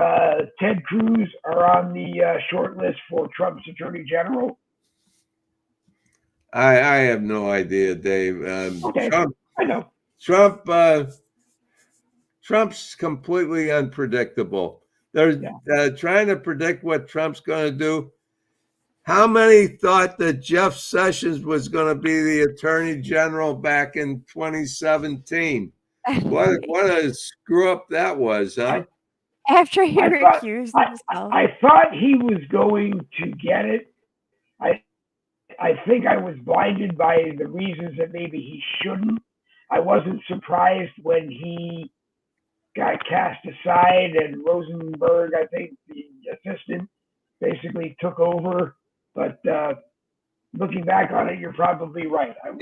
Ted Cruz are on the short list for Trump's Attorney General? I have no idea, Dave. Okay, I know. Trump's completely unpredictable. They're trying to predict what Trump's going to do. How many thought that Jeff Sessions was going to be the Attorney General back in 2017? What a screw up that was, huh? After he recused himself. I thought he was going to get it. I think I was blinded by the reasons that maybe he shouldn't. I wasn't surprised when he got cast aside and Rosenberg, I think, the assistant, basically took over. But looking back on it, you're probably right. I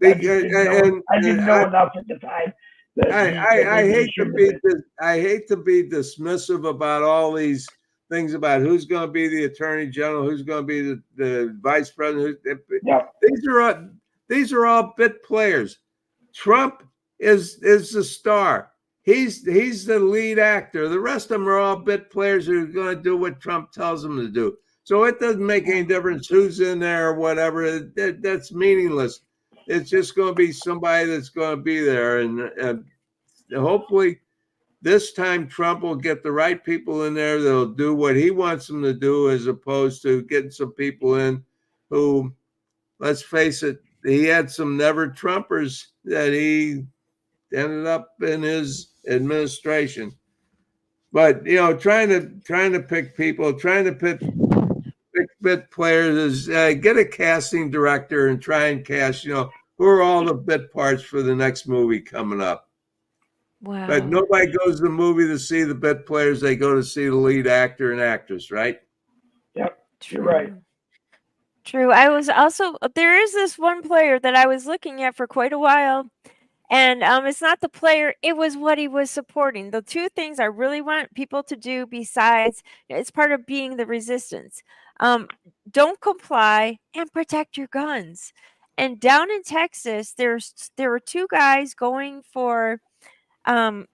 didn't know enough at the time. I hate to be dismissive about all these things about who's going to be the Attorney General, who's going to be the Vice President. These are all bit players. Trump is the star. He's the lead actor. The rest of them are all bit players who are going to do what Trump tells them to do. So it doesn't make any difference who's in there or whatever. That's meaningless. It's just going to be somebody that's going to be there. And hopefully this time Trump will get the right people in there that'll do what he wants them to do, as opposed to getting some people in who, let's face it, he had some never Trumpers that he ended up in his administration. But trying to pick people, trying to pick bit players is get a casting director and try and cast, who are all the bit parts for the next movie coming up. Wow. But nobody goes to the movie to see the bit players. They go to see the lead actor and actress, right? Yep, you're right. True. I was also, there is this one player that I was looking at for quite a while. And it's not the player, it was what he was supporting. The two things I really want people to do, besides, it's part of being the resistance. Don't comply and protect your guns. And down in Texas, there were two guys going for the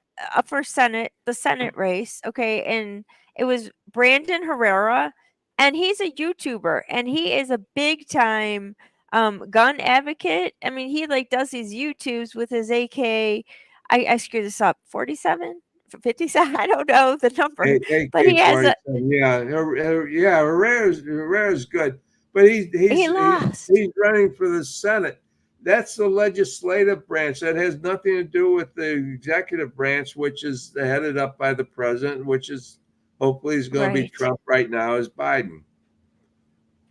Senate race, okay, and it was Brandon Herrera, and he's a YouTuber, and he is a big time gun advocate. I mean, he like does these YouTubes with his AK. I screwed this up. 47, 57. I don't know the number, but he has a. Yeah, Herrera's good, but He lost. He's running for the Senate. That's the legislative branch. That has nothing to do with the executive branch, which is headed up by the president, which is hopefully is going to be Trump right now as Biden.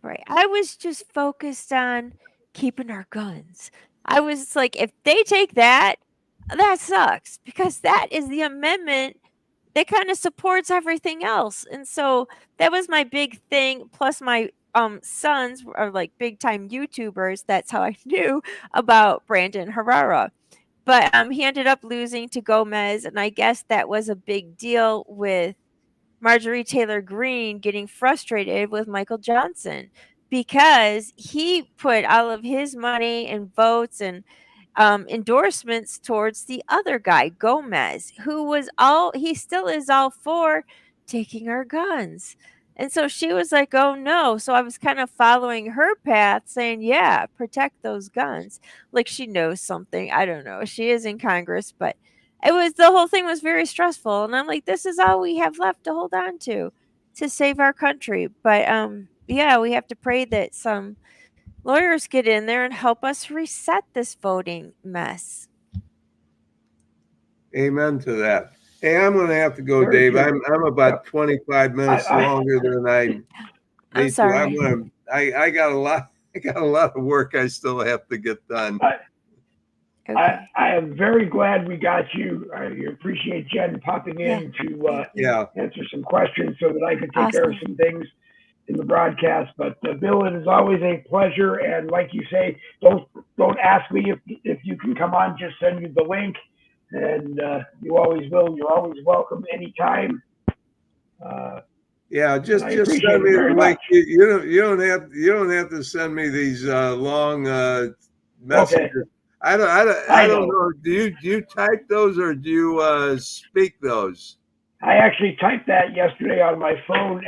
Right. I was just focused on keeping our guns. I was like, if they take that, that sucks, because that is the amendment that kind of supports everything else. And so that was my big thing. Plus my sons are like big time YouTubers. That's how I knew about Brandon Herrera. But he ended up losing to Gomez, and I guess that was a big deal with Marjorie Taylor Greene getting frustrated with Michael Johnson, because he put all of his money and votes and endorsements towards the other guy, Gomez, he still is all for taking our guns. And so she was like, oh no. So I was kind of following her path, saying, yeah, protect those guns. Like she knows something. I don't know. She is in Congress, but the whole thing was very stressful. And I'm like, this is all we have left to hold on to save our country. But yeah, we have to pray that some lawyers get in there and help us reset this voting mess. Amen to that. Hey, I'm going to have to go, Dave. I'm about 25 minutes longer than I need I'm sorry. to. I got a lot. I got a lot of work I still have to get done. I am very glad we got you. I appreciate Jen popping in to answer some questions so that I could take care of some things in the broadcast. But Bill, it is always a pleasure. And like you say, don't ask me if you can come on. Just send me the link, and you always will. You're always welcome anytime. Just send me the link. You don't have to send me these long messages. Okay. I don't know. Do you type those or do you speak those? I actually typed that yesterday on my phone,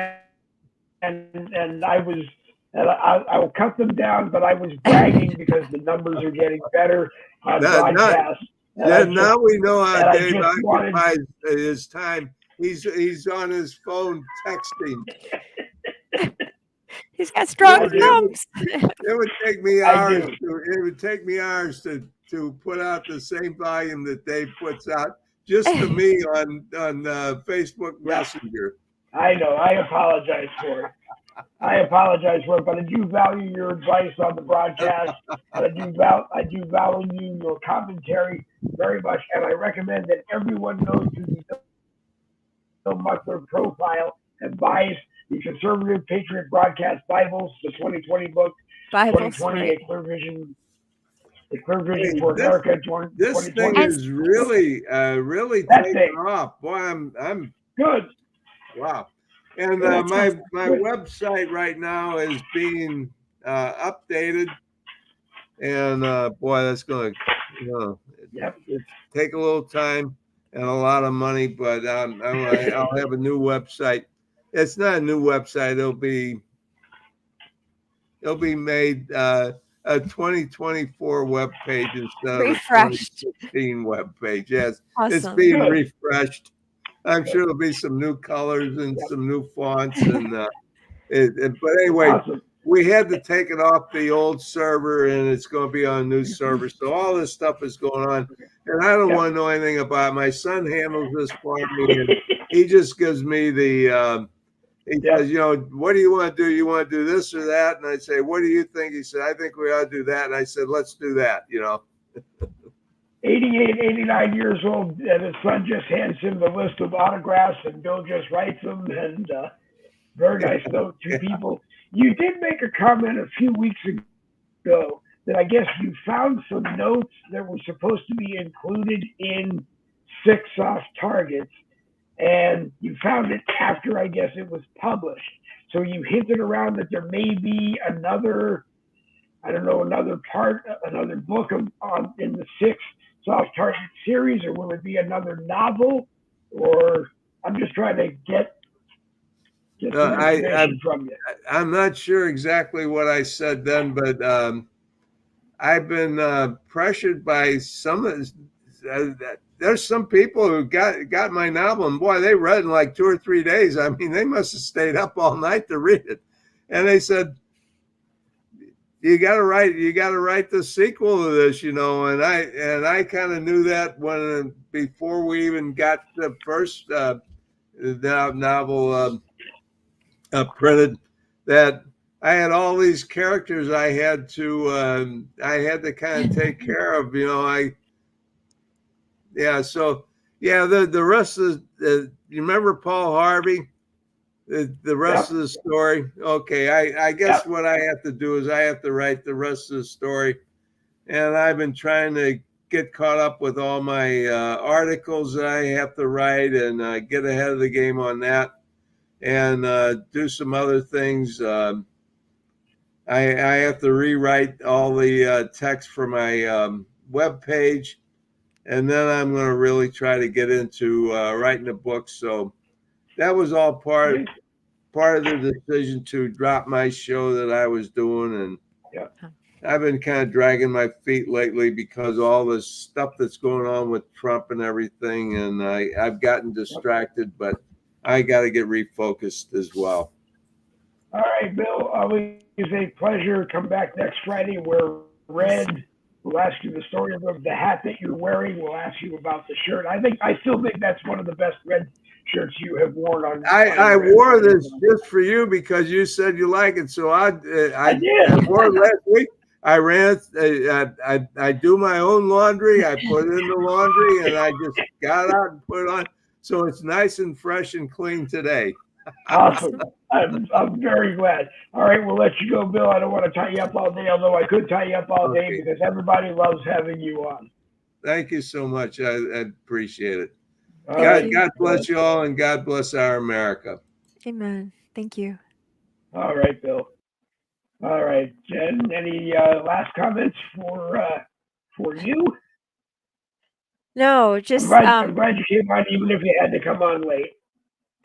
and I will cut them down, but I was bragging because the numbers are getting better on broadcast. Now we know how Dave occupies his time. He's on his phone texting. He's got strong thumbs. It would take me hours. It would take me hours to put out the same volume that Dave puts out just to me on Facebook Messenger. I know. I apologize for it. But I do value your advice on the broadcast. I do value your commentary very much, and I recommend that everyone goes to the Bill Muckler profile and buys the Conservative Patriot Broadcast Bibles, the 2020 book, 2020, a Clear Vision for America. This thing is really taking off. Boy, I'm good. Wow. And my website right now is being updated, and boy, that's going to take a little time and a lot of money, but I'll have a new website. It's not a new website. It'll be it'll be made a 2024 web page instead of a Refreshed. 2016 web page. Yes, it's Awesome. being Good. refreshed. I'm Good. sure there'll be some new colors and Yep. some new fonts. And but anyway, Awesome. we had to take it off the old server, and it's going to be on a new server. So all this stuff is going on, and I don't Yep. want to know anything about it. My son handles this for me, and he just gives me the. He Yep. says, what do you want to do? You want to do this or that? And I say, what do you think? He said, I think we ought to do that. And I said, let's do that. 88, 89 years old, and his son just hands him the list of autographs, and Bill just writes them. And very nice note to people. You did make a comment a few weeks ago that I guess you found some notes that were supposed to be included in Six Off Targets, and you found it after, I guess, it was published. So you hinted around that there may be another, I don't know, another book in the Six Soft Target series, or will it be another novel? Or I'm just trying to get some information from you. I'm not sure exactly what I said then, but I've been pressured by there's some people who got my novel, and boy, they read in like 2 or 3 days. I mean, they must have stayed up all night to read it. And they said, you got to write the sequel to this, and I kind of knew that before we even got the first novel printed, that I had all these characters I had to kind of take care of, the rest of you remember Paul Harvey, the rest of the story. Okay. I guess what I have to do is I have to write the rest of the story, and I've been trying to get caught up with all my articles that I have to write and get ahead of the game on that, and do some other things. I have to rewrite all the text for my web page, and then I'm going to really try to get into writing a book. So that was all part of the decision to drop my show that I was doing. And I've been kind of dragging my feet lately because of all this stuff that's going on with Trump and everything. And I've gotten distracted, but I got to get refocused as well. All right, Bill, always a pleasure. Come back next Friday. We're red. We'll ask you the story of the hat that you're wearing. We'll ask you about the shirt. I still think that's one of the best red shirts you have worn on. I wore this just for you because you said you like it. So I wore it last week. I ran. I do my own laundry. I put it in the laundry, and I just got out and put it on. So it's nice and fresh and clean today. Awesome. I'm very glad. All right, we'll let you go, Bill. I don't want to tie you up all day, although I could tie you up all day because everybody loves having you on. Thank you so much. I appreciate it. God bless you all, and God bless our America. Amen. Thank you. All right, Bill. All right, Jen. Any last comments for you? No, just I'm glad you came on, even if you had to come on late.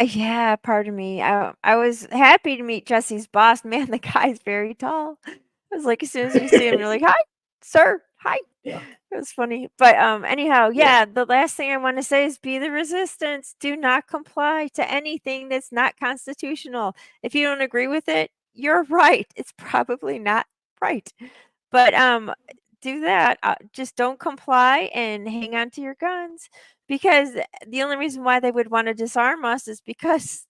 Yeah, pardon me. I was happy to meet Jesse's boss. Man, the guy's very tall. I was like, as soon as you see him, you're like, hi, sir, hi. Yeah. It was funny. But anyhow, the last thing I want to say is be the resistance. Do not comply to anything that's not constitutional. If you don't agree with it, you're right. It's probably not right. But do that. Just don't comply and hang on to your guns, because the only reason why they would want to disarm us is because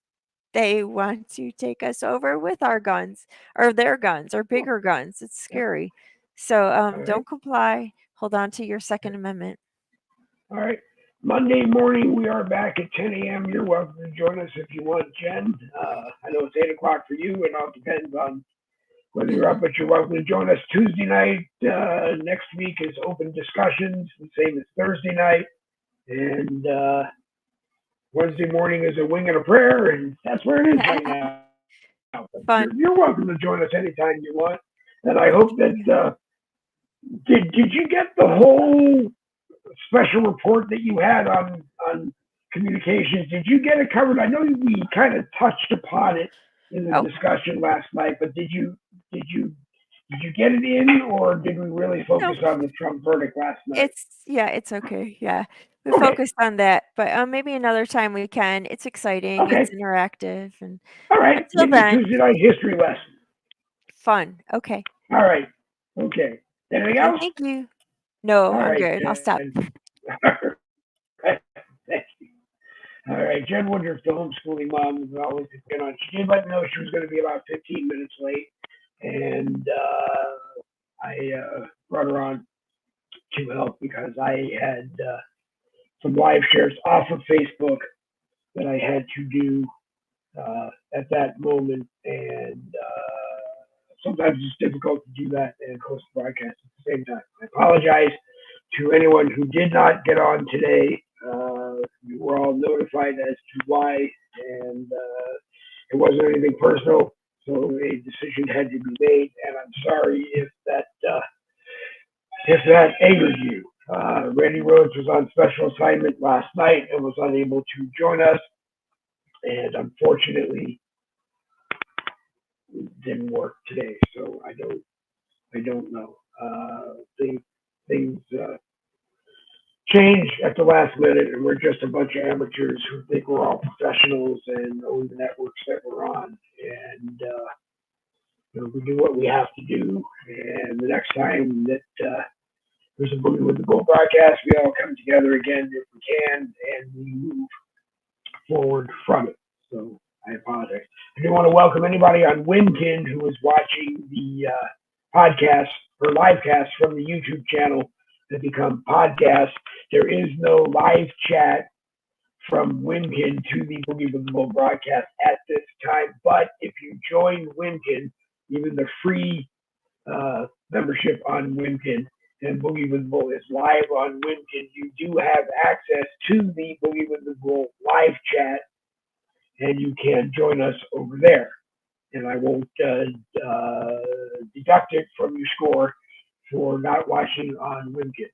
they want to take us over with our guns or their guns or bigger guns. It's scary. So don't comply. Hold on to your Second Amendment. All right. Monday morning, we are back at 10 a.m. You're welcome to join us if you want, Jen. I know it's 8 o'clock for you, and it all depends on whether you're up, but you're welcome to join us. Tuesday night next week is open discussions, the same as Thursday night. And Wednesday morning is a wing and a prayer, and that's where it is right now. Fun. You're welcome to join us anytime you want. And I hope that did you get the whole special report that you had on communications? Did you get it covered? I know we kind of touched upon it in the discussion last night, but did you Did you get it in, or did we really No, focus on the Trump verdict last night? it's okay. Yeah. We Okay. focused on that, but maybe another time we can. It's exciting. Okay. It's interactive, and All right. until Maybe a then, Tuesday night history lesson. fun. Okay. All right. Okay. Anything Okay. else? Thank you. No, All I'm right. good. I'll stop. Thank you. All right. Jen Woodruff, the homeschooling mom, has always been on. She did let me know she was going to be about 15 minutes late, and I brought her on to help because I had some live shares off of Facebook that I had to do at that moment, and sometimes it's difficult to do that and host the broadcast at the same time. I apologize to anyone who did not get on today. You were all notified as to why, and it wasn't anything personal, so a decision had to be made, and I'm sorry if that angered you. Randy Rhodes was on special assignment last night and was unable to join us, and unfortunately didn't work today. So I don't know. Things change at the last minute, and we're just a bunch of amateurs who think we're all professionals and own the networks that we're on, and we do what we have to do. And the next time that there's a Boogie with the Bull broadcast, we all come together again if we can, and we move forward from it. So I apologize. I do want to welcome anybody on Winkin who is watching the podcast or live cast from the YouTube channel that become podcasts. There is no live chat from Winkin to the Boogie with the Bull broadcast at this time, but if you join Winkin, even the free membership on Winkin, and Boogie with the Bull is live on Winkin, you do have access to the Boogie with the Bull live chat, and you can join us over there. And I won't deduct it from your score for not watching on Winkin.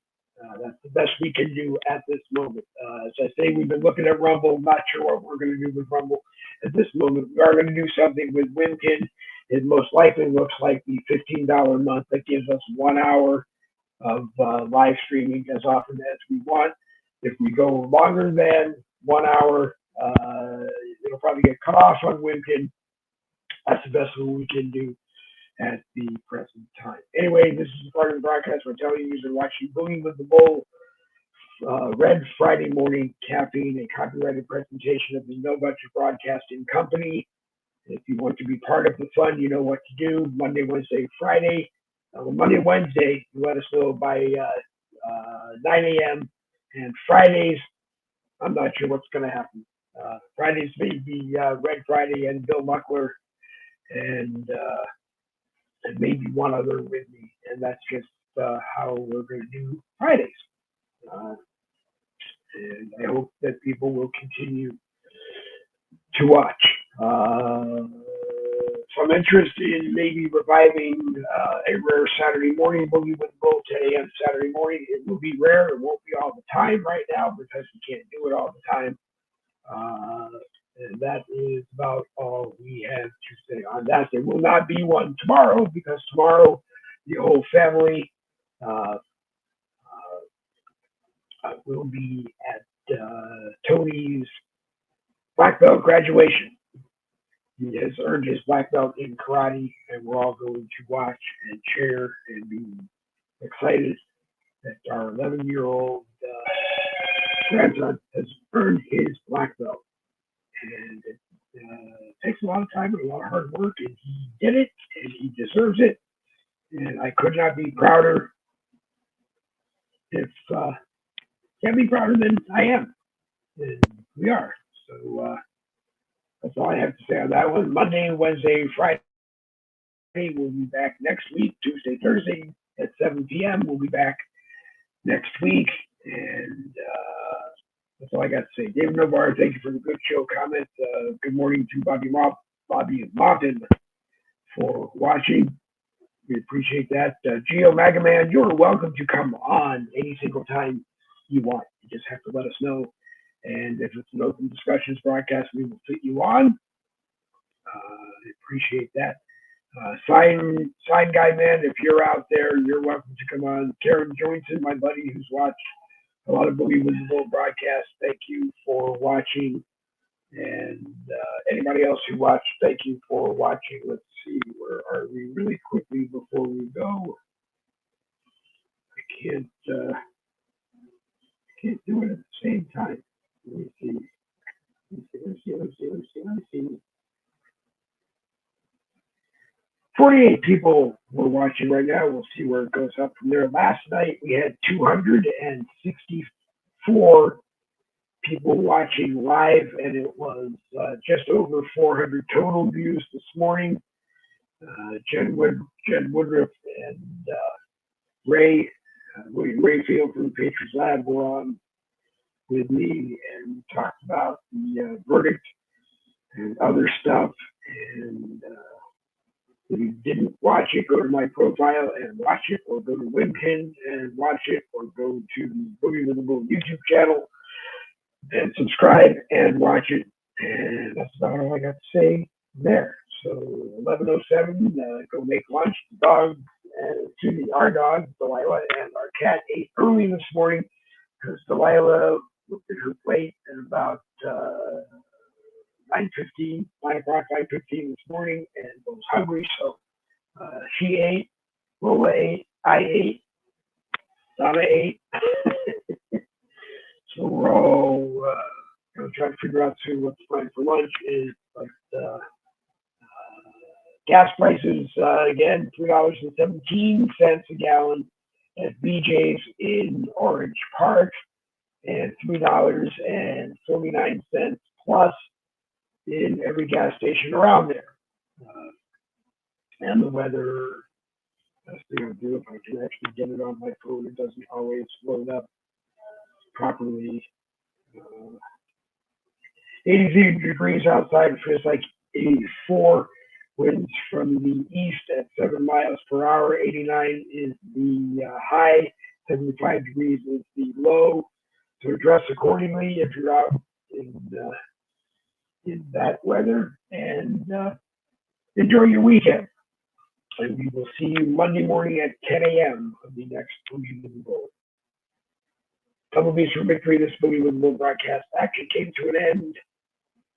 That's the best we can do at this moment. As I say, we've been looking at Rumble. Not sure what we're going to do with Rumble at this moment. We are going to do something with Winkin. It most likely looks like the $15 a month that gives us 1 hour of live streaming as often as we want. If we go longer than 1 hour, it'll probably get cut off on Winkin. That's the best one we can do at the present time. Anyway, this is part of the broadcast. We're telling you you've been watching Boogie with the Bull, Red Friday Morning Caffeine, a copyrighted presentation of the No Budget Broadcasting Company. If you want to be part of the fun, you know what to do. Monday, Wednesday, Friday. Monday, Wednesday, you let us know by 9 a.m. And Fridays, I'm not sure what's going to happen. Fridays may be Red Friday and Bill Muckler, and maybe one other with me. And that's just how we're going to do Fridays. And I hope that people will continue to watch. Some interest in maybe reviving a rare Saturday morning Boogie with the Bull 10 a.m. Saturday morning. It will be rare. It won't be all the time right now because we can't do it all the time. And that is about all we have to say on that. There will not be one tomorrow because tomorrow the whole family will be at Tony's black belt graduation. He has earned his black belt in karate, and we're all going to watch and cheer and be excited that our 11-year-old grandson has earned his black belt. And it takes a lot of time and a lot of hard work, and he did it, and he deserves it. And I could not be prouder can't be prouder than I am. And we are. So that's all I have to say on that one. Monday, Wednesday, Friday, we'll be back next week. Tuesday, Thursday at 7 p.m. We'll be back next week. And that's all I got to say. David Novar, thank you for the good show comments. Good morning to Bobby Martin for watching. We appreciate that. Geo Magaman, you're welcome to come on any single time you want. You just have to let us know. And if it's an open discussions broadcast, we will fit you on. I appreciate that. Sign guy man, if you're out there, you're welcome to come on. Karen Joynson, my buddy who's watched a lot of Boogie with the Bull broadcasts, thank you for watching. And anybody else who watched, thank you for watching. Let's see, where are we really quickly before we go? I can't do it at the same time. Let me see. Let's see. 48 people were watching right now. We'll see where it goes up from there. Last night we had 264 people watching live, and it was just over 400 total views this morning. Jen Woodruff and Ray Field from Patriots Lab were on with me and talked about the verdict and other stuff. And if you didn't watch it, go to my profile and watch it, or go to Webkin and watch it, or go to the Boogie with the Bull YouTube channel and subscribe and watch it. And that's about all I got to say there. So 11:07, go make lunch. The dog, our dog, Delilah, and our cat ate early this morning because Delilah looked at her plate at about 9:15, 9 o'clock, 9:15 this morning, and was hungry. So she ate, Lola ate, I ate, Donna ate. So we're all going to try to figure out soon what's planned for lunch. Is like gas prices again, $3.17 a gallon at BJ's in Orange Park, and $3.49 plus in every gas station around there. And the weather, best thing I'll do if I can actually get it on my phone. It doesn't always load up properly. 83 degrees outside, it feels like 84. Winds from the east at 7 miles per hour. 89 is the high. 75 degrees is the low. So dress accordingly if you're out in that weather, and enjoy your weekend. And we will see you Monday morning at 10 a.m. on the next Boogie with the Bull. Double B's for victory. This Boogie with the Bull broadcast actually came to an end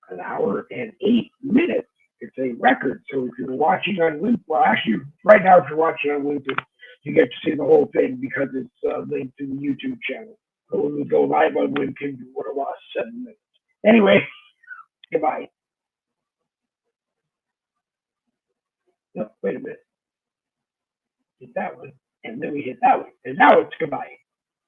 an hour and 8 minutes. It's a record. So if you're watching on LinkedIn, well, actually, right now, if you're watching on LinkedIn, you get to see the whole thing because it's linked to the YouTube channel. So when we go live on LinkedIn, you would have lost 7 minutes. Anyway, goodbye. No, wait a minute. Hit that one, and then we hit that one, and now it's goodbye.